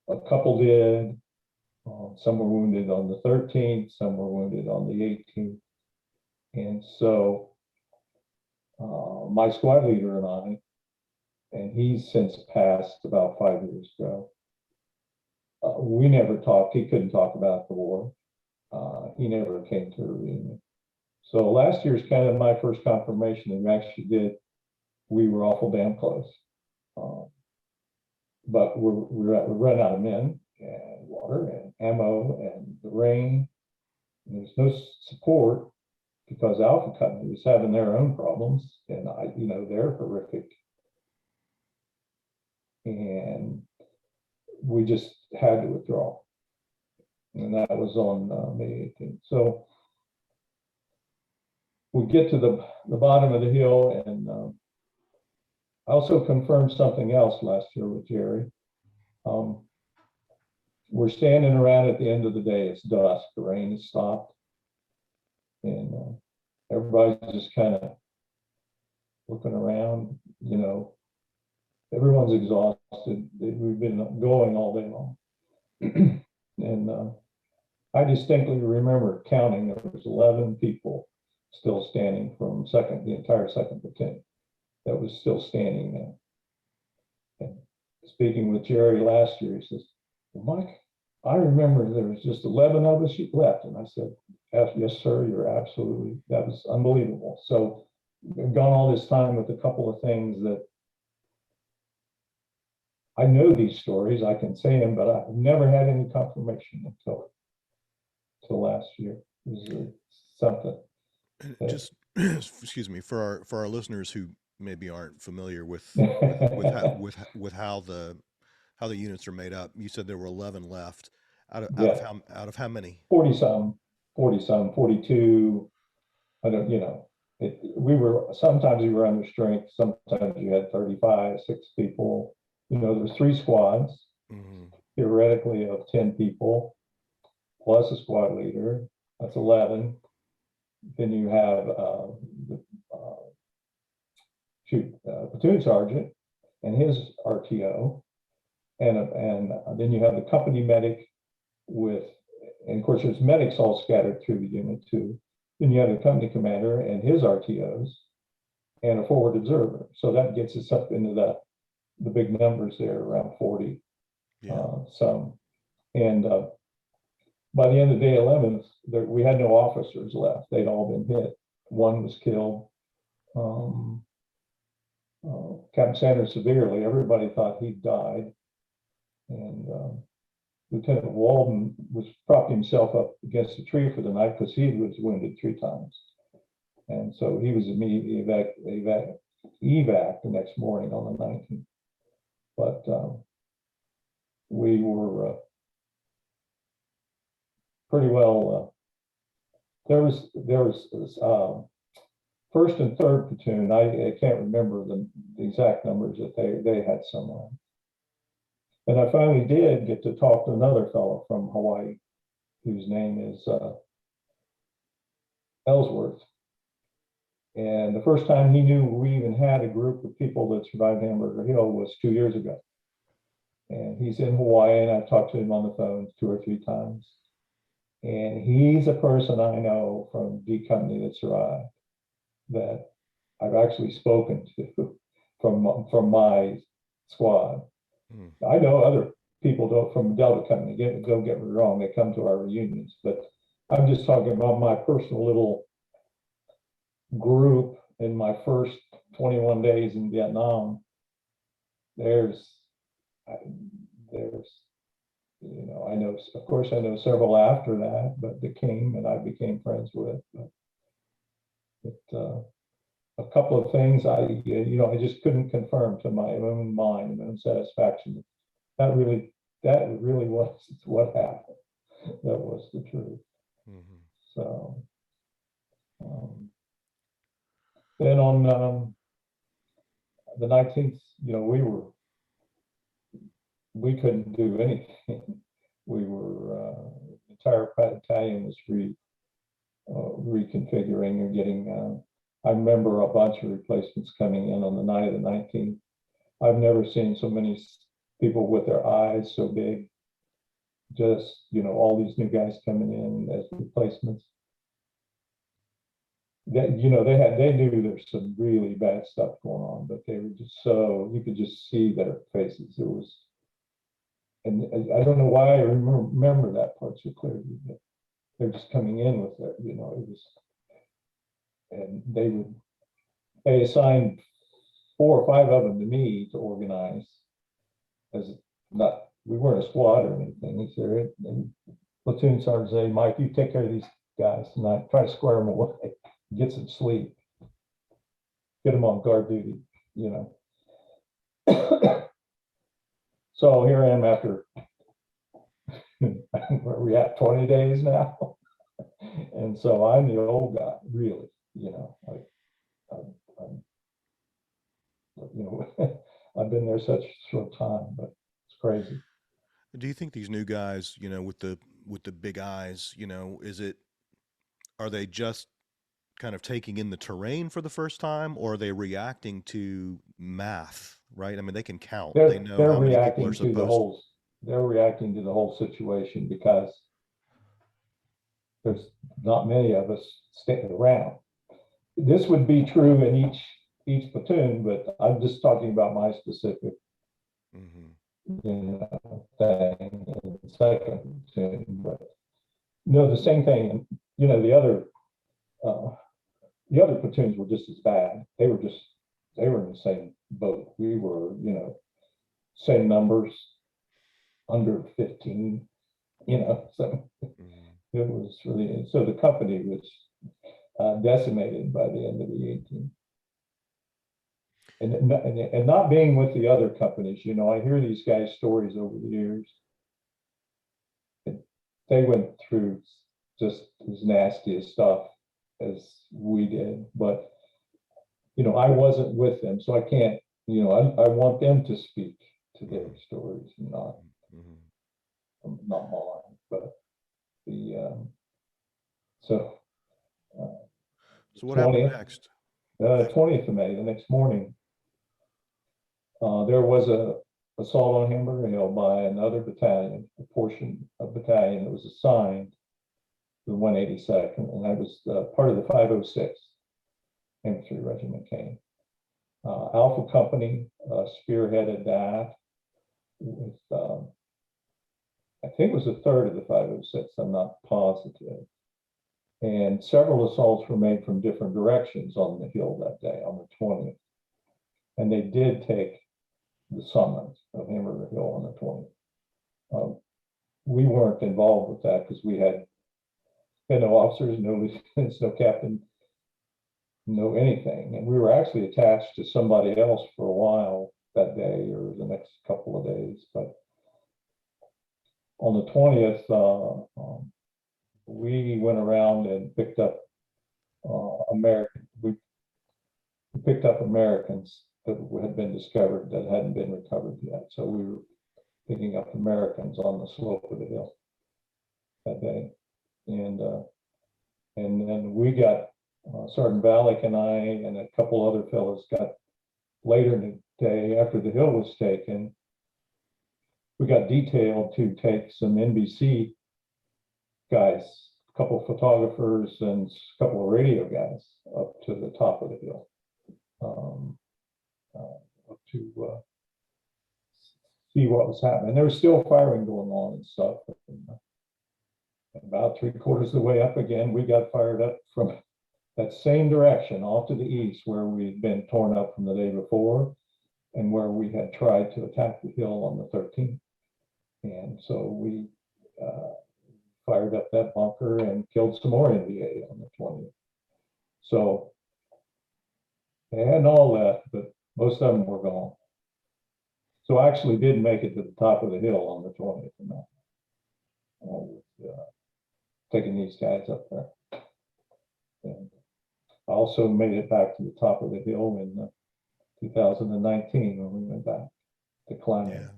A couple did. Some were wounded on the 13th, some were wounded on the 18th. And so my squad leader and I, and he's since passed about 5 years ago, we never talked. He couldn't talk about the war. He never came to a reunion. So last year's kind of my first confirmation that we actually did. We were awful damn close. But we ran out of men and water and ammo and the rain. And there's no support, because Alpha Company was having their own problems, and they're horrific. And we just had to withdraw. And that was on May 18th. So we get to the bottom of the hill, and I also confirmed something else last year with Jerry. We're standing around at the end of the day. It's dusk. The rain has stopped. And everybody's just kind of looking around. Everyone's exhausted. We've been going all day long. And I distinctly remember counting, there was 11 people still standing from the entire second platoon that was still standing there. And speaking with Jerry last year, he says, well, Mike, I remember there was just 11 of us left. And I said, yes, sir, that was unbelievable. So we've gone all this time with a couple of things that I know these stories, I can say them, but I've never had any confirmation until last year. It was something. Just excuse me, for our listeners who maybe aren't familiar with how the units are made up. You said there were 11 left. Out of how many? 40 some, 42. I don't, sometimes we were under strength. Sometimes you had 35, 6 people. There's 3 squads, theoretically, of 10 people. plus a squad leader, that's 11. Then you have the platoon sergeant and his RTO, and then you have the company medic with, and of course there's medics all scattered through the unit too. Then you have the company commander and his RTOs and a forward observer. So that gets us up into the big numbers there, around 40. Yeah. And by the end of day 11, we had no officers left. They'd all been hit. One was killed. Captain Sanders severely. Everybody thought he died. And Lieutenant Walden was propped himself up against a tree for the night because he was wounded 3 times. And so he was immediately evac the next morning on the 19th. But we were pretty well, there was first and third platoon. I can't remember the exact numbers that they had somewhere. And I finally did get to talk to another fellow from Hawaii, whose name is Ellsworth. And the first time he knew we even had a group of people that survived Hamburger Hill was 2 years ago. And he's in Hawaii, and I've talked to him on the phone 2 or 3 times. And he's a person I know from D Company that survived, that I've actually spoken to from my squad. I know other people don't from Delta Company. Don't get me wrong, they come to our reunions, but I'm just talking about my personal little group in my first 21 days in Vietnam. There's, you know, I know, of course, I know several after that, but that came and I became friends with. But a couple of things I just couldn't confirm to my own mind and own satisfaction. That really was what happened. That was the truth. Mm-hmm. So then on the 19th, you know, we couldn't do anything. We were the entire battalion was reconfiguring and getting. I remember a bunch of replacements coming in on the night of the 19th. I've never seen so many people with their eyes so big. Just, you know, all these new guys coming in as replacements. That, you know, they knew there's some really bad stuff going on, but they were just so, you could just see their faces. It was, and I don't know why I remember that part so clearly, but they're just coming in with it, you know, it was, and they assigned 4 or 5 of them to me to organize, as not, we weren't a squad or anything. He said, and platoon sergeant said, Mike, you take care of these guys tonight, try to square them away, get some sleep, get them on guard duty, you know. So here I am after, where are we at, 20 days now? And so I'm the old guy, really, you know, like, you know, I've been there such a short time, but it's crazy. Do you think these new guys, you know, with the big eyes, you know, are they just kind of taking in the terrain for the first time, or are they reacting to math, right? I mean, they can count. They know how many people are supposed. They're reacting to the whole situation because there's not many of us sticking around. This would be true in each platoon, but I'm just talking about my specific, you know, thing in the second platoon. But no, the same thing. You know, the other platoons were just as bad. They were in the same boat. We were, you know, same numbers, under 15. You know, so it was really, so the company was decimated by the end of the 18th. And not being with the other companies, you know, I hear these guys' stories over the years. They went through just as nasty as stuff as we did, but, you know, I wasn't with them, so I can't, you know, I want them to speak to their stories, not mine, but The so So what happened 20th, next? 20th of May, the next morning, there was a assault on Hamburger Hill by another battalion, a portion of battalion that was assigned to the 182nd, and I was part of the 506th Infantry Regiment came. Alpha Company spearheaded that with, I think it was a third of the 506, I'm not positive. And several assaults were made from different directions on the hill that day, on the 20th. And they did take the summit of Hamburger Hill on the 20th. We weren't involved with that because we had no officers, no lieutenants, no captain, no anything. And we were actually attached to somebody else for a while that day or the next couple of days. But on the 20th, we went around and picked up we picked up Americans that had been discovered that hadn't been recovered yet. So we were picking up Americans on the slope of the hill that day. And then we got, Sergeant Valek and I and a couple other fellows got later in the day after the hill was taken, we got detailed to take some NBC guys, a couple of photographers and a couple of radio guys up to the top of the hill. Up to see what was happening. There was still firing going on and stuff. And about 3/4 of the way up again, we got fired up from that same direction off to the east where we'd been torn up from the day before and where we had tried to attack the hill on the 13th. And so we fired up that bunker and killed some more NVA on the 20th. So they hadn't all left, but most of them were gone. So I actually did make it to the top of the hill on the 20th. And I was taking these guys up there. And I also made it back to the top of the hill in 2019 when we went back to climbing.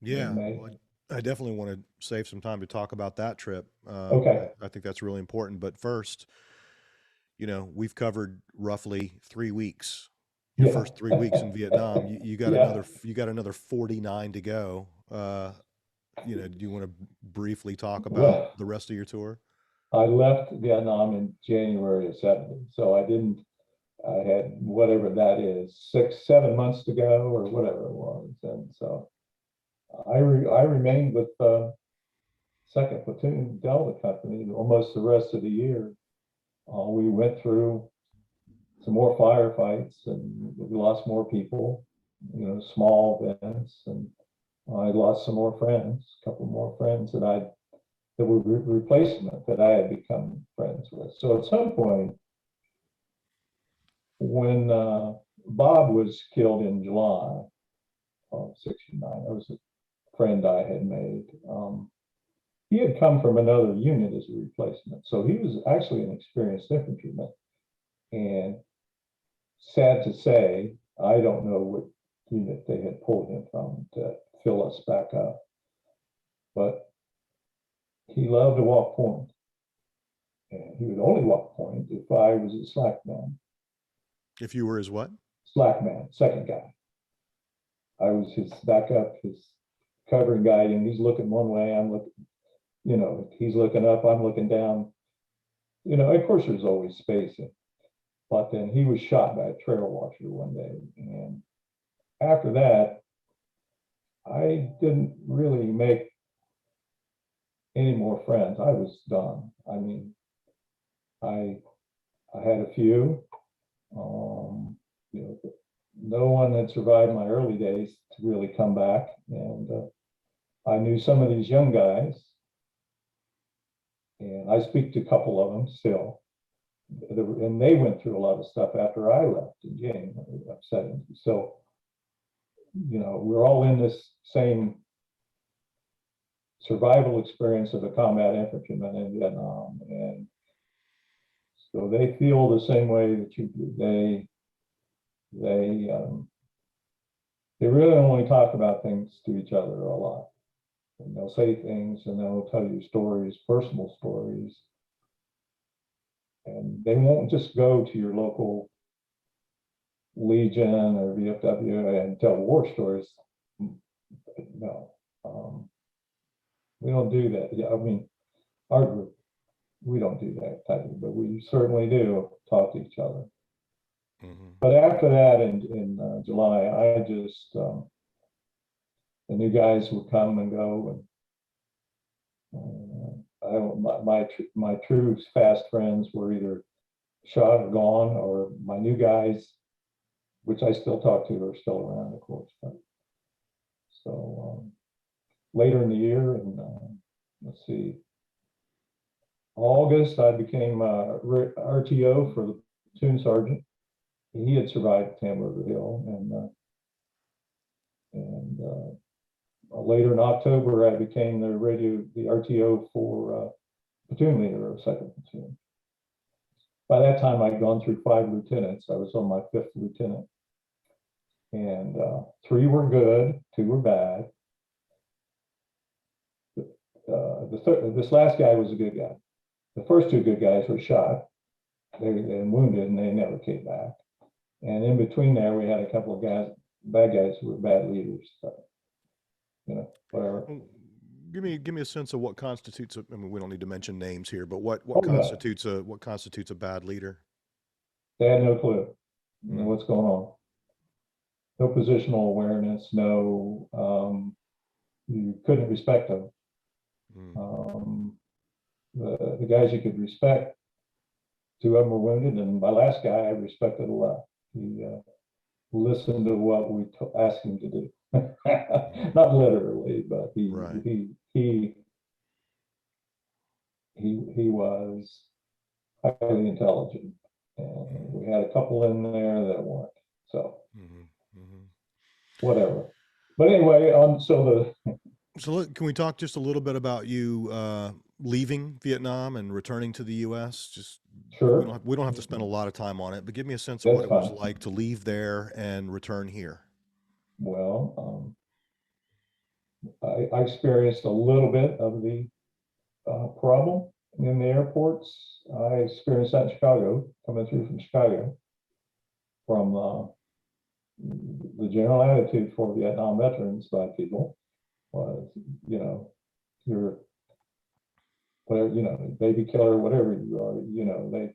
Yeah. Well, I definitely want to save some time to talk about that trip. Okay. I think that's really important. But first, we've covered roughly 3 weeks. Your first 3 weeks in Vietnam. You got another 49 to go. Do you want to briefly talk about the rest of your tour? I left Vietnam in January of 70. So I had whatever that is, 6-7 months to go or whatever it was. And so I remained with Second Platoon Delta Company almost the rest of the year. We went through some more firefights and we lost more people, small events, and I lost some more friends, a couple more friends that were replacement that I had become friends with. So at some point, when Bob was killed in July of '69, that was a friend I had made. He had come from another unit as a replacement, so he was actually an experienced infantryman. And sad to say, I don't know what unit they had pulled him from to fill us back up, but he loved to walk point. And he would only walk point if I was a slack man. If you were his what? Slack man, second guy. I was his backup, his covering guy, and he's looking one way, I'm looking, he's looking up, I'm looking down. Of course there's always spacing. But then he was shot by a trail watcher one day. And after that, I didn't really make any more friends. I was done. I mean, I had a few. No one had survived my early days to really come back. And I knew some of these young guys. And I speak to a couple of them still. And they went through a lot of stuff after I left in January of '70. So, we're all in this same survival experience of a combat infantryman in Vietnam. And so they feel the same way that you do. They really only talk about things to each other a lot. and they'll say things and they'll tell you stories, personal stories. And they won't just go to your local Legion or VFW and tell war stories. No, we don't do that. Yeah, I mean, our group, we don't do that type of, but we certainly do talk to each other. But after that, in July, I just the new guys would come and go, and my true fast friends were either shot or gone, or my new guys, which I still talk to, are still around, of course. But so later in the year, and let's see, August, I became RTO for the platoon sergeant. He had survived Hamburger Hill, and later in October, I became the RTO for platoon leader of second platoon. By that time, I'd gone through 5 lieutenants. I was on my 5th lieutenant, and 3 were good, 2 were bad. This last guy was a good guy. The first 2 good guys were shot and wounded, and they never came back. And in between there, we had a couple of bad guys who were bad leaders. But, whatever. Give me a sense of what constitutes. I mean, we don't need to mention names here, but what Oh, constitutes a bad leader? They had no clue what's going on. No positional awareness. No, you couldn't respect them. The guys you could respect, 2 of them were wounded, and my last guy I respected a lot. He listened to what we asked him to do. Not literally, but he was highly intelligent, and we had a couple in there that weren't. So whatever. But anyway, so look, can we talk just a little bit about you leaving Vietnam and returning to the U.S.? Just sure. We don't have to spend a lot of time on it, but give me a sense of what it was like to leave there and return here. Well, I experienced a little bit of the problem in the airports. I experienced that in Chicago, coming through from Chicago, from the general attitude for Vietnam veterans by people was, you're whatever, baby killer, whatever you are,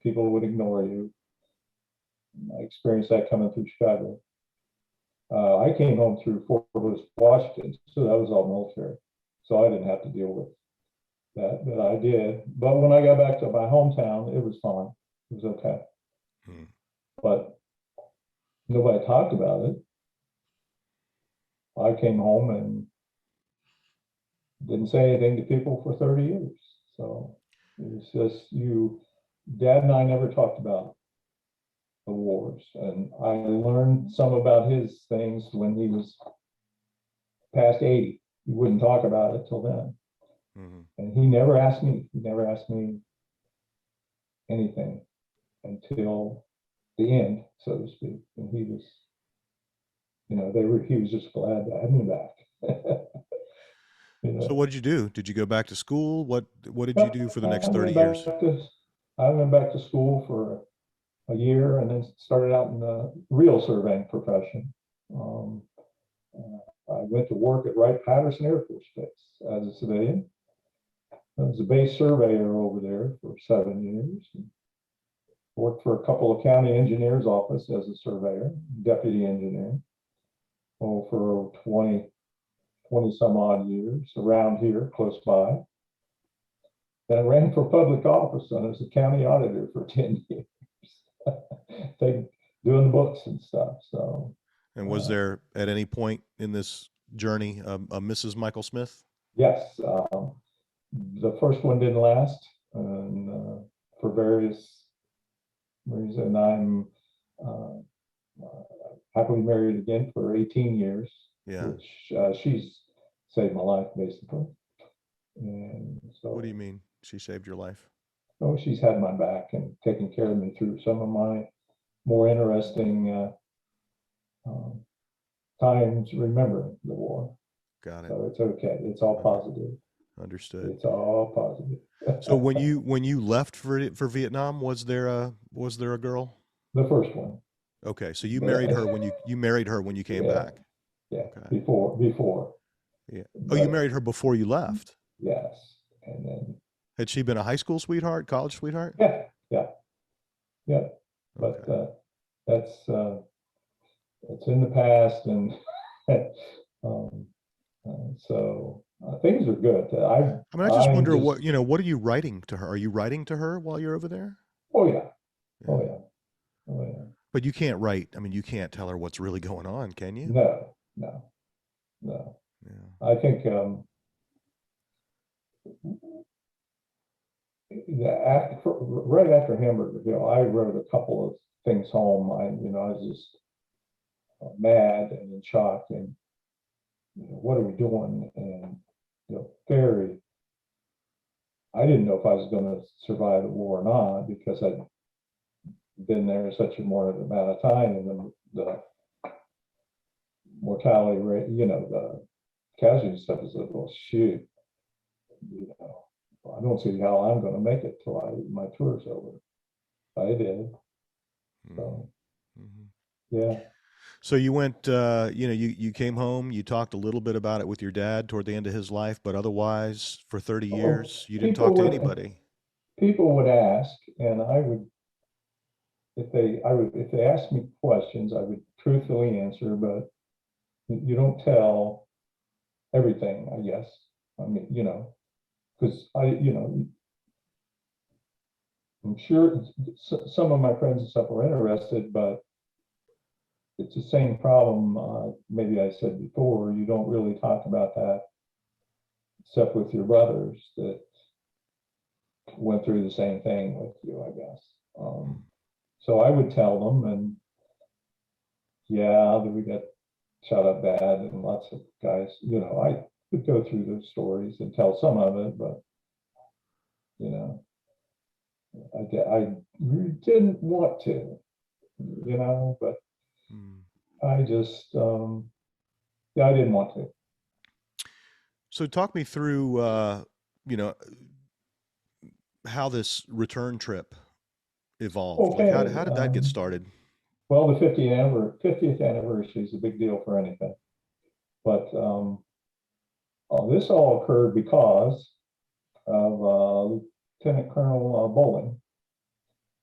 people would ignore you. I experienced that coming through Chicago. I came home through Fort Lewis, Washington, so that was all military. So I didn't have to deal with that, but I did. But when I got back to my hometown, it was fine. It was okay. But nobody talked about it. I came home and didn't say anything to people for 30 years. So it was just Dad and I never talked about the wars. And I learned some about his things when he was past 80. He wouldn't talk about it till then. And he never asked me anything until the end, so to speak. And he was, he was just glad to have me back. So what did you do? Did you go back to school? What did you do for the next 30 years? I went back to school for a year and then started out in the real surveying profession. I went to work at Wright-Patterson Air Force Base as a civilian. I was a base surveyor over there for 7 years. Worked for a couple of county engineers' office as a surveyor, deputy engineer, for 20 some odd years around here, close by. Then I ran for public office and I was a county auditor for 10 years, doing the books and stuff. So. And was there at any point in this journey a Mrs. Michael Smith? Yes. The first one didn't last, and for various reasons, I'm happily married again for 18 years. Yeah. Which she's saved my life, basically. And so. What do you mean she saved your life? Oh, she's had my back and taken care of me through some of my more interesting times remembering the war. Got it. So it's okay. It's all Under, positive. understood. It's all positive. So when you left for Vietnam, was there a girl? The first one. Okay, so But you married her when you came yeah, back. yeah, Okay. before, Yeah. Oh, you but married her before you left. yes. And then, Had she been a high school sweetheart, college sweetheart? yeah, yeah, yeah. But Okay. that's, it's in the past. And um, so things are good. I mean, I just I wonder just, what, what are you writing to her? Are you writing to her while you're over there? oh yeah, Yeah. oh yeah, oh yeah. But you can't write. I mean, you can't tell her what's really going on, can you? No, no, no. Yeah. I think right after Hamburger Hill, I wrote a couple of things home. I was just mad and in shock, and what are we doing? And very. I didn't know if I was going to survive the war or not because I'd been there such a more amount of time, and then the mortality rate, the casualty stuff is like, well, shoot, you know, I don't see how I'm going to make it till my tour's over. I did. So Mm-hmm. yeah. So you went, you came home, you talked a little bit about it with your dad toward the end of his life, but otherwise, for 30 Oh, years, you didn't talk to would anybody. people would ask, and I would if they asked me questions, I would truthfully answer, but you don't tell everything, I guess. I mean, because I'm sure some of my friends and stuff were interested, but it's the same problem. Maybe I said before, you don't really talk about that except with your brothers that went through the same thing with you, I guess. Mm. So I would tell them, and yeah, that we got shot up bad, and lots of guys, I would go through those stories and tell some of it, but you know, I really didn't want to, but Mm. I just, yeah, I didn't want to. So talk me through, you know, how this return trip evolved. Like, Okay, how did that get started? well, the 50th anniversary is a big deal for anything, but this all occurred because of Lieutenant Colonel Bowling,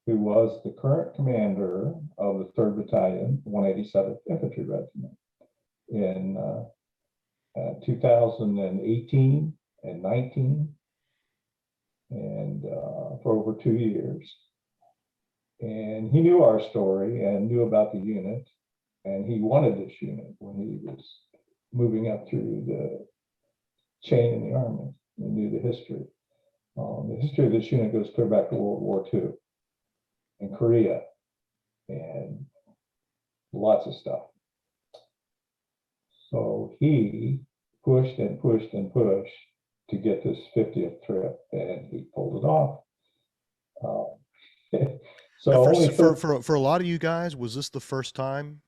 who was the current commander of the 3rd Battalion, 187th Infantry Regiment in 2018 and 19, and for over 2 years. And he knew our story and knew about the unit, and he wanted this unit when he was moving up through the chain in the Army. He knew the history. The history of this unit goes clear back to World War II in Korea and lots of stuff. So he pushed and pushed and pushed to get this 50th trip, and he pulled it off. So Now, only for a lot of you guys, was this the first time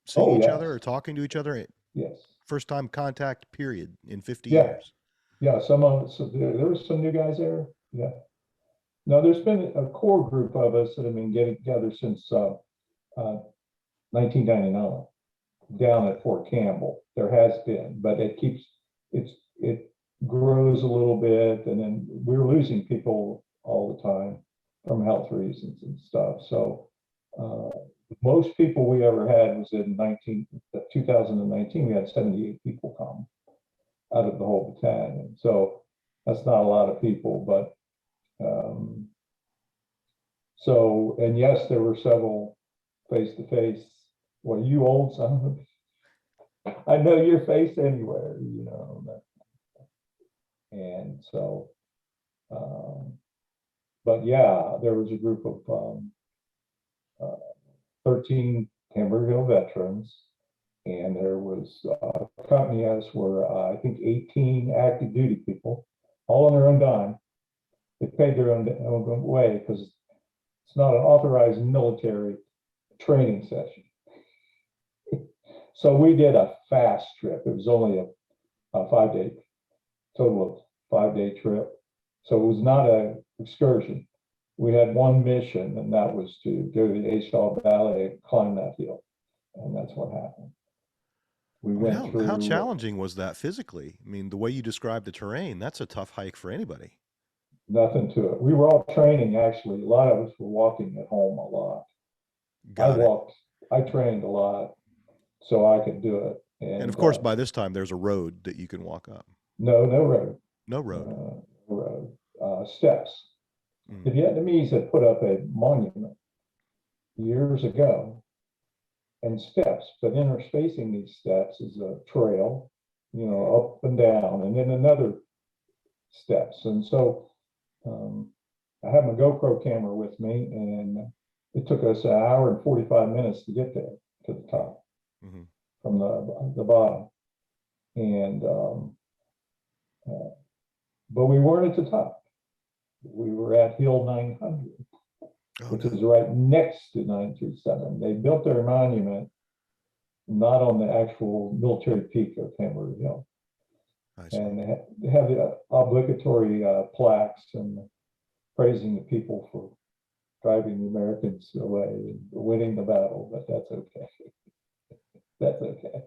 seeing oh each yes, other or talking to each other? yes, First time contact, period, in 50 yeah, years. yeah. So there was some new guys there. Yeah. No, there's been a core group of us that have been getting together since 1999 down Okay. at Fort Campbell. There has been, but it grows a little bit, and then we're losing people all the time from health reasons and stuff. So uh, most people we ever had was in 2019. We had 78 people come out of the whole battalion. So that's not a lot of people, but um, so, and yes, there were several face to face. Well, you old son, I know your face anywhere, And so, um, but yeah, there was a group of 13 Hamburger Hill veterans, and there was company us were I think 18 active duty people, all on their own dime. They paid their own way because it's not an authorized military training session. So we did a fast trip. It was only a 5 day, total of 5 day trip. So it was not an excursion. We had one mission, and that was to go to the Ashall Valley and climb that hill. And that's what happened. We I mean, went how through challenging was that physically? I mean, the way you described the terrain, that's a tough hike for anybody. nothing to it. We were all training, actually. A lot of us were walking at home a lot. I Got it. walked, I trained a lot so I could do it. And of And course, by this time, there's a road that you can walk up. no road, No road. steps. The Mm. Vietnamese had put up a monument years ago and steps, but interspacing these steps is a trail, up and down, and then another steps. And so I had my GoPro camera with me, and it took us an hour and 45 minutes to get there to the top Mm-hmm. from the bottom. And but we weren't at the top. We were at Hill 900, Oh, which no. is right next to 937. They built their monument not on the actual military peak of Hamburger Hill. I see. And they have the obligatory plaques and praising the people for driving the Americans away and winning the battle, but that's okay. That's okay.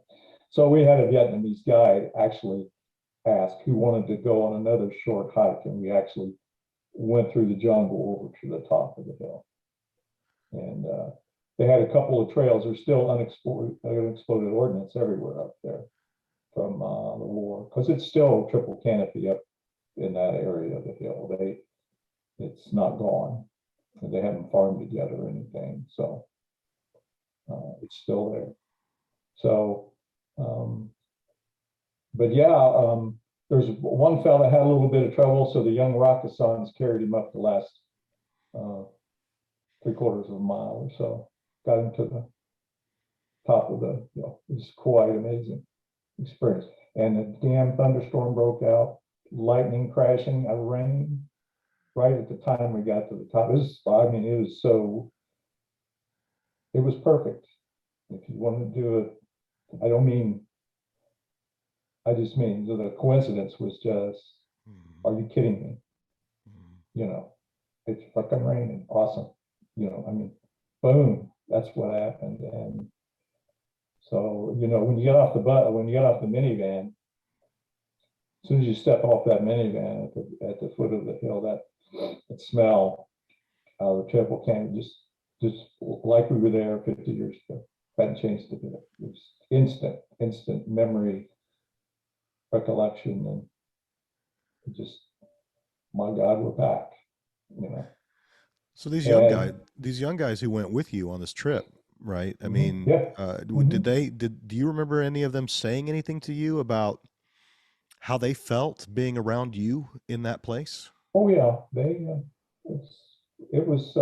So we had a Vietnamese guy actually ask who wanted to go on another short hike, and we actually went through the jungle over to the top of the hill. And they had a couple of trails. There's still unexploded ordnance everywhere up there from the war, because it's still triple canopy up in that area of the hill. It's not gone. They haven't farmed it yet or anything, so it's still there. So, but yeah, there's one fellow that had a little bit of trouble, so the young Rakasans carried him up the last 3/4 of a mile or so, got him to the top of the hill. It was quite amazing experience. And the damn thunderstorm broke out, lightning crashing, a rain right at the time we got to the top. It was perfect. If you want to do it, I just mean the coincidence was just, are you kidding me? It's fucking raining. Awesome. Boom, that's what happened. And so, when you get off the minivan, as soon as you step off that minivan at the foot of the hill, that smell of the triple canyon, just like we were there 50 years ago. Hadn't changed a bit. It was instant memory, recollection, and just, my God, we're back. So these And young guys who went with you on this trip, right? I mean, yeah. do you remember any of them saying anything to you about how they felt being around you in that place? Oh yeah, it was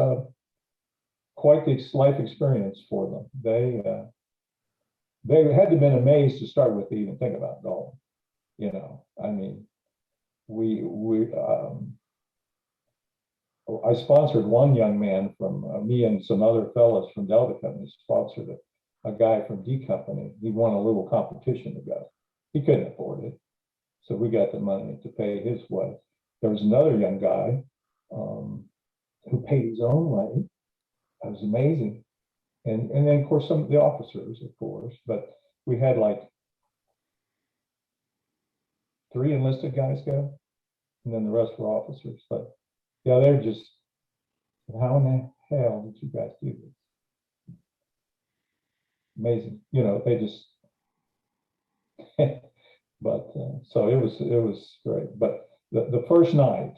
quite the life experience for them. They had to have been amazed to start with to even think about going. I mean, we I sponsored one young man from me and some other fellows from Delta Company sponsored a guy from D Company. He won a little competition to go. He couldn't afford it, so we got the money to pay his way. There was another young guy who paid his own way. That was amazing. And then of course some of the officers, of course, but we had like 3 enlisted guys go, and then the rest were officers. But yeah, they're just, how in the hell did you guys do this? Amazing. They just but so it was great. But the first night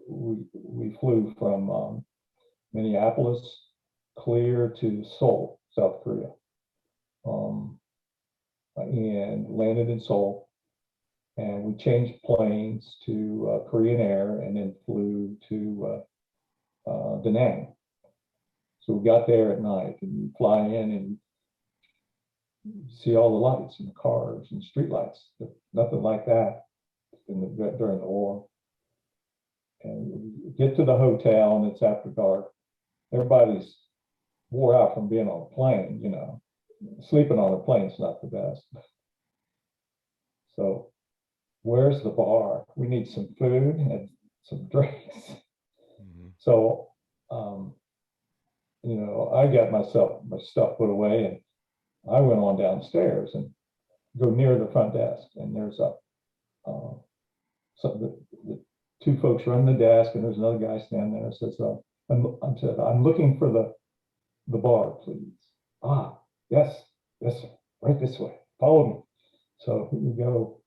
we flew from Minneapolis clear to Seoul, South Korea, and landed in Seoul. And we changed planes to Korean Air, and then flew to Da Nang. So we got there at night, and you fly in and see all the lights and the cars and street lights. Nothing like that during the war. And we get to the hotel, and it's after dark. Everybody's wore out from being on a plane. Sleeping on a plane is not the best. So where's the bar? We need some food and some drinks. Mhm. So, I got my stuff put away, and I went on downstairs and go near the front desk, and there's uh, the two folks run the desk, and there's another guy standing there and says, I'm looking for the bar, please. Ah, yes, yes, sir. Right this way. Follow me. So we go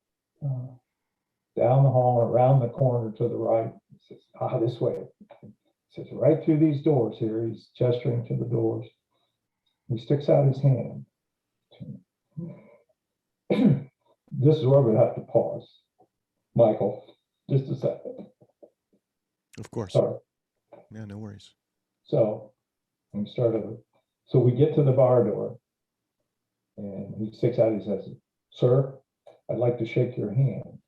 down the hall, around the corner to the right. He says, this way. He says, right through these doors here. He's gesturing to the doors. He sticks out his hand. This is where we have to pause. Michael, just a second. Of course. Sorry. Yeah, no worries. So we start over. So we get to the bar door, and he sticks out. He says, "Sir, I'd like to shake your hand.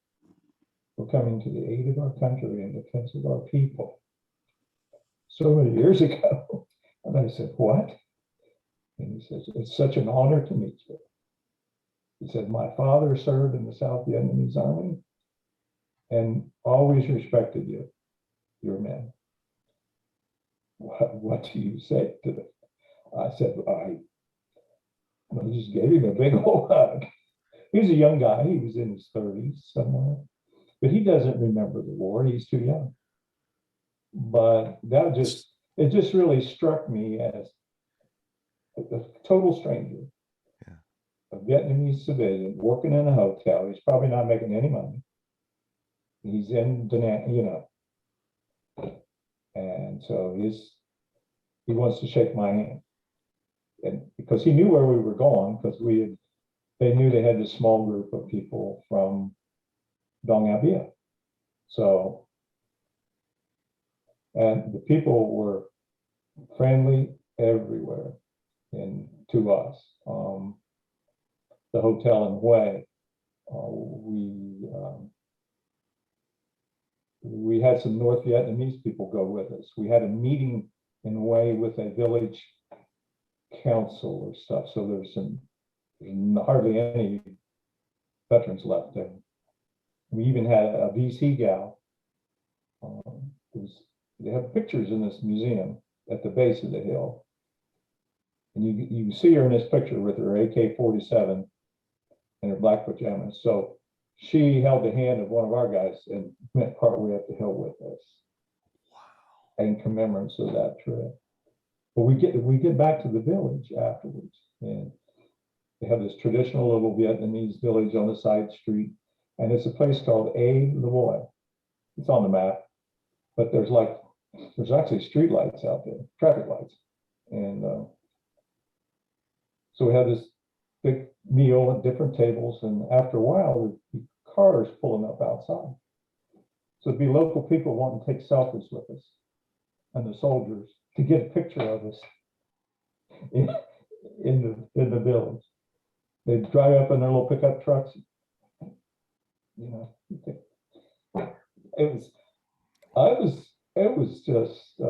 We're coming to the aid of our country and defense of our people." So many years ago. And I said, "What?" And he says, "It's such an honor to meet you." He said, "My father served in the South Vietnamese Army and always respected you, your men. What do you say to them?" I said, I just gave him a big old hug. He was a young guy. He was in his 30s somewhere, but he doesn't remember the war. He's too young. But it just really struck me as a total stranger, Yeah. a Vietnamese civilian working in a hotel. He's probably not making any money. He's in Da Nang, and so he wants to shake my hand, and because he knew where we were going, because they knew they had this small group of people from Dong Abia. So, and the people were friendly everywhere, and to us, the hotel in Hue, we had some North Vietnamese people go with us. We had a meeting in Hue with a village council or stuff. So there's hardly any veterans left there. We even had a VC gal. They have pictures in this museum at the base of the hill. And you can see her in this picture with her AK-47 and her black pajamas. So she held the hand of one of our guys and went partway up the hill with us. Wow. In commemorance of that trip. But we get back to the village afterwards, and they have this traditional little Vietnamese village on the side street, and it's a place called A Levoy. It's on the map, but there's actually street lights out there, traffic lights, and so we had this big meal at different tables, and after a while, there'd be cars pulling up outside. So it'd be local people wanting to take selfies with us and the soldiers to get a picture of us in the village. They'd drive up in their little pickup trucks. It was just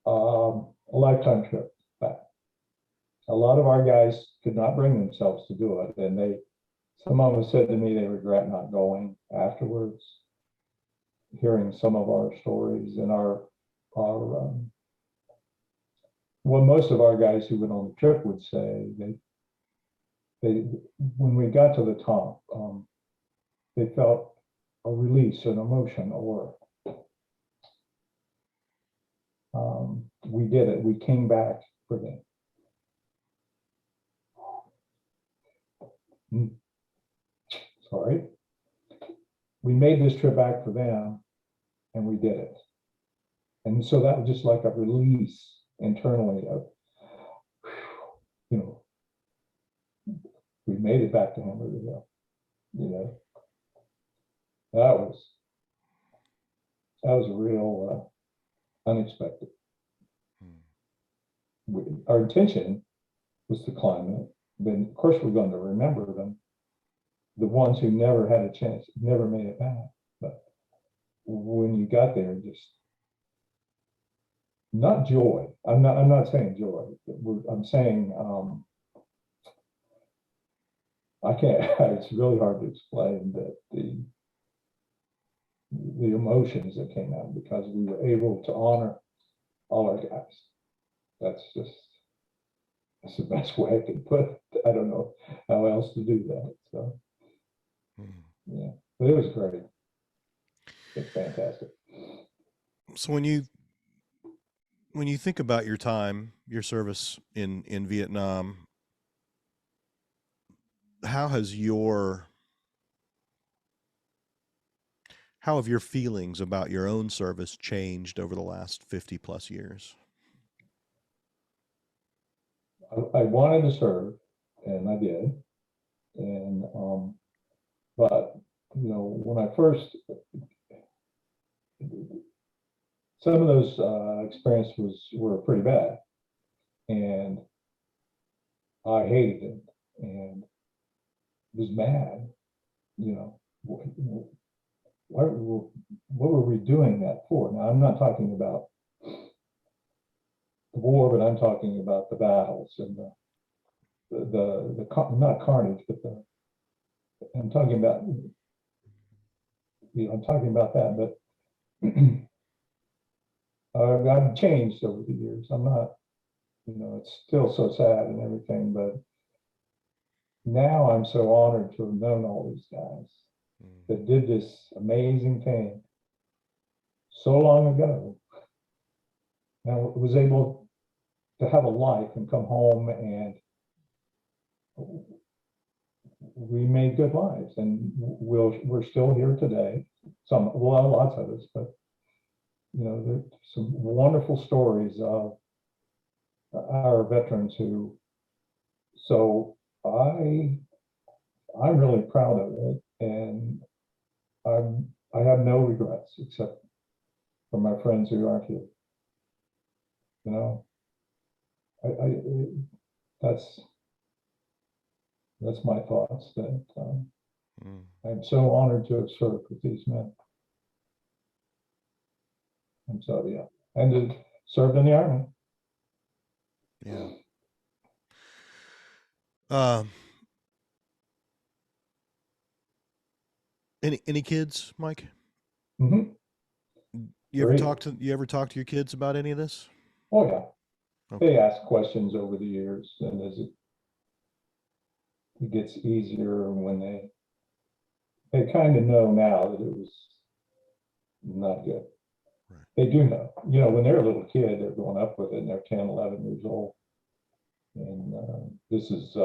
a lifetime trip back. A lot of our guys could not bring themselves to do it, and some of them said to me they regret not going afterwards, hearing some of our stories and what most of our guys who went on the trip would say. They when we got to the top, they felt a release, an emotion, or we did it. We came back for them. Sorry. We made this trip back for them, and we did it. And so that was just like a release internally of, we made it back to Hamburger Hill. That was a real unexpected. Our intention was to climb it. Then, of course, we're going to remember them, the ones who never had a chance, never made it back. But when you got there, just not joy. I'm not saying joy. I'm saying I can't, it's really hard to explain that the emotions that came out because we were able to honor all our guys. That's the best way I can put it. I don't know how else to do that. So yeah, but it was great. It's fantastic. So when you think about your time, your service in Vietnam, how has your how have your feelings about your own service changed over the last 50 plus years? I wanted to serve, and I did. And but you know, when I first, some of those experiences were pretty bad, and I hated it and was mad. You know, what were we doing that for? Now, I'm not talking about the war, but I'm talking about the battles and not carnage, but I'm talking about, I'm talking about that. But I've changed over the years. I'm not, it's still so sad and everything, but now I'm so honored to have known all these guys that did this amazing thing so long ago and was able to have a life and come home, and we made good lives, and we're still here today. Well, lots of us, but there's some wonderful stories of our veterans who. So I'm really proud of it, and I have no regrets except for my friends who aren't here. You know, I that's my thoughts. That I'm so honored to have served with these men. I'm so yeah, and served in the army. Yeah. Um, any kids, Mike? Mm-hmm. Great. You ever talk to your kids about any of this? Oh yeah, Okay. they ask questions over the years, and as it gets easier when they kind of know now that it was not good. Right. They do know. When they're a little kid, they're growing up with it, and they're 10, 11 years old. And this is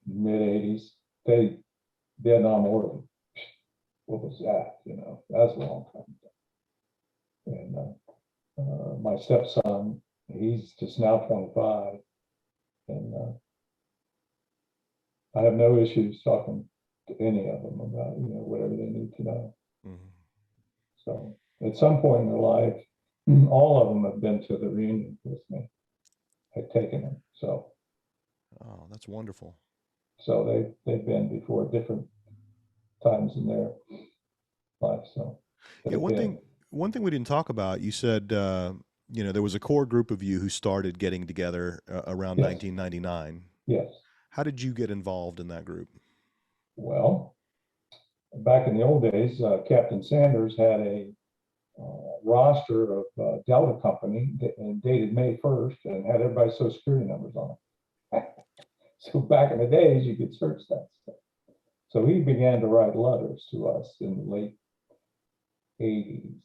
mid 80s. Vietnam War, what was that? That's a long time ago. And my stepson, he's just now 25. And I have no issues talking to any of them about, whatever they need to know. Mm-hmm. So at some point in their life, all of them have been to the reunion with me. I've taken them. So. Oh, that's wonderful. So they've been before different times in their life. So yeah, one thing we didn't talk about. You said there was a core group of you who started getting together around yes. 1999. Yes. How did you get involved in that group? Well, back in the old days, Captain Sanders had a roster of Delta Company dated May 1st and had everybody's social security numbers on it. So back in the days, you could search that stuff. So he began to write letters to us in the late 80s,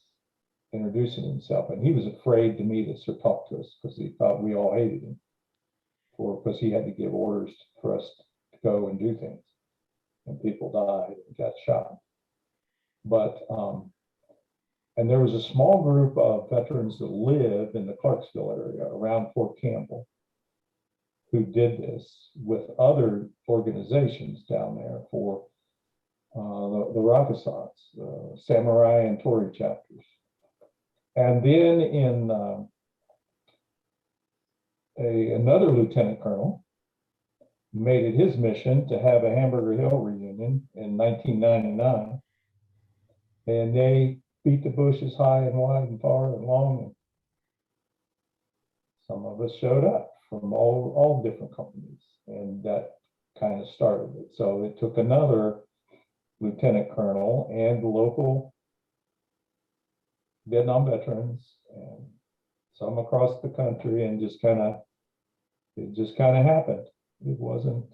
introducing himself. And he was afraid to meet us or talk to us because he thought we all hated him, because he had to give orders for us to go and do things. And people died and got shot. But and there was a small group of veterans that lived in the Clarksville area around Fort Campbell who did this with other organizations down there for the Rakasats, Samurai and Tory chapters. And then in another lieutenant colonel made it his mission to have a Hamburger Hill reunion in 1999. And they beat the bushes high and wide and far and long. And some of us showed up. from all different companies, and that kind of started it. So it took another lieutenant colonel and the local Vietnam veterans and some across the country, and it just kind of happened. It wasn't.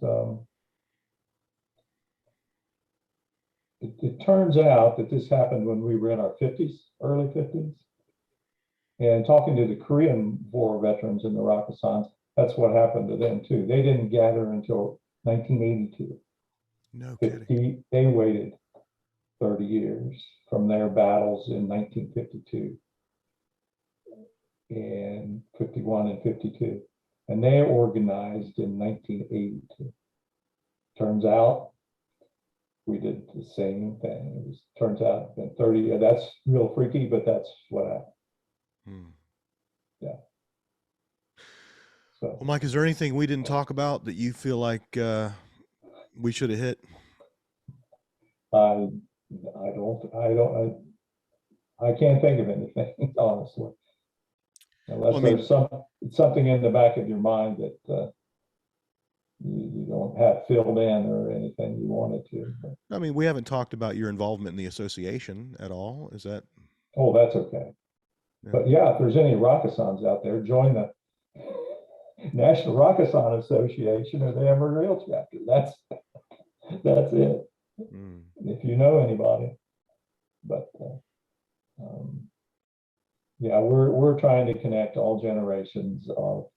It turns out that this happened when we were in our 50s, early 50s. And talking to the Korean War veterans and the Rakkasans, that's what happened to them too. They didn't gather until 1982. No kidding. 50, they waited 30 years from their battles in 1952 and 51 and 52. And they organized in 1982. Turns out we did the same thing. Turns out in 30, that's real freaky, but that's what happened. Yeah. So, Well, Mike, is there anything we didn't talk about that you feel like we should have hit? I can't think of anything, honestly. Unless there's something in the back of your mind that you don't have filled in or anything you wanted to. But. I mean, we haven't talked about your involvement in the association at all. Is that? Oh, that's okay. Yeah. But yeah, if there's any Rakkasans out there, join the National Rakkasan Association or the Hamburger Hill chapter. That's it. If you know anybody. But yeah, we're trying to connect all generations of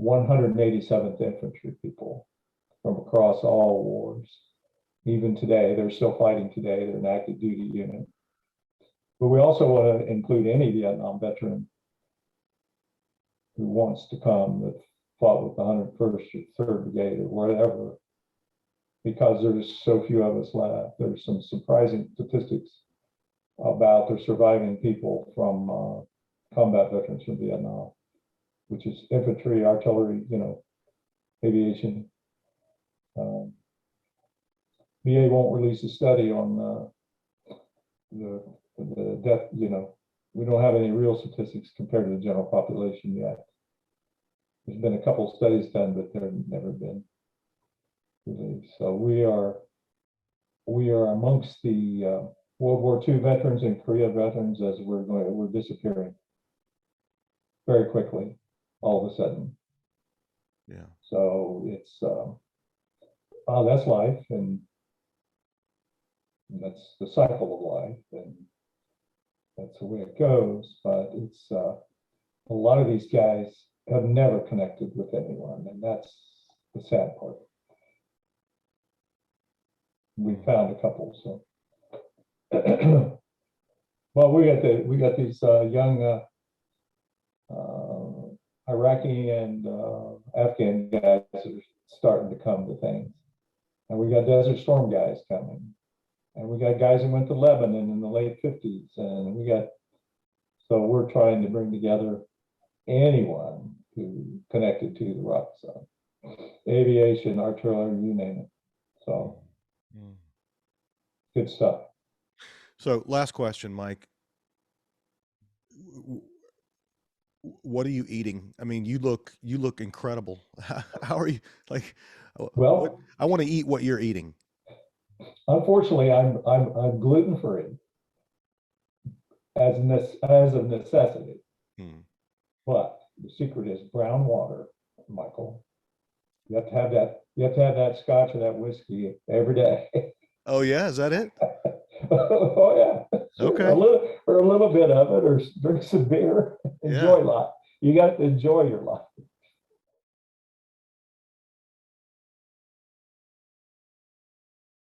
187th Infantry people from across all wars. Even today, they're still fighting today. They're an active duty unit. But we also want to include any Vietnam veteran who wants to come that fought with the 101st or 3rd Brigade or whatever, because there's so few of us left. There's some surprising statistics about the surviving people from combat veterans from Vietnam, which is infantry, artillery, aviation. VA won't release a study on the death, we don't have any real statistics compared to the general population yet. There's been a couple of studies done, but they've never been released. So we are amongst the World War II veterans and Korea veterans as we're disappearing very quickly, all of a sudden. Yeah. So it's that's life, and that's the cycle of life, and that's the way it goes. But it's a lot of these guys have never connected with anyone, and that's the sad part. We found a couple, so. Well, we got these young Iraqi and Afghan guys that are starting to come to things, and we got Desert Storm guys coming, and we got guys who went to Lebanon in the late 50s, and so we're trying to bring together anyone who connected to the Rakkasan, aviation, artillery, you name it. So good stuff. So last question, Mike. What are you eating? I mean, you look incredible. How are you? Like, well, I want to eat what you're eating. Unfortunately, I'm gluten free as of necessity. But the secret is brown water, Michael. You have to have that. You have to have that scotch or that whiskey every day. Oh yeah, is that it? Oh yeah. Sure. Okay. A little bit of it, or drink some beer. Enjoy life. You got to enjoy your life.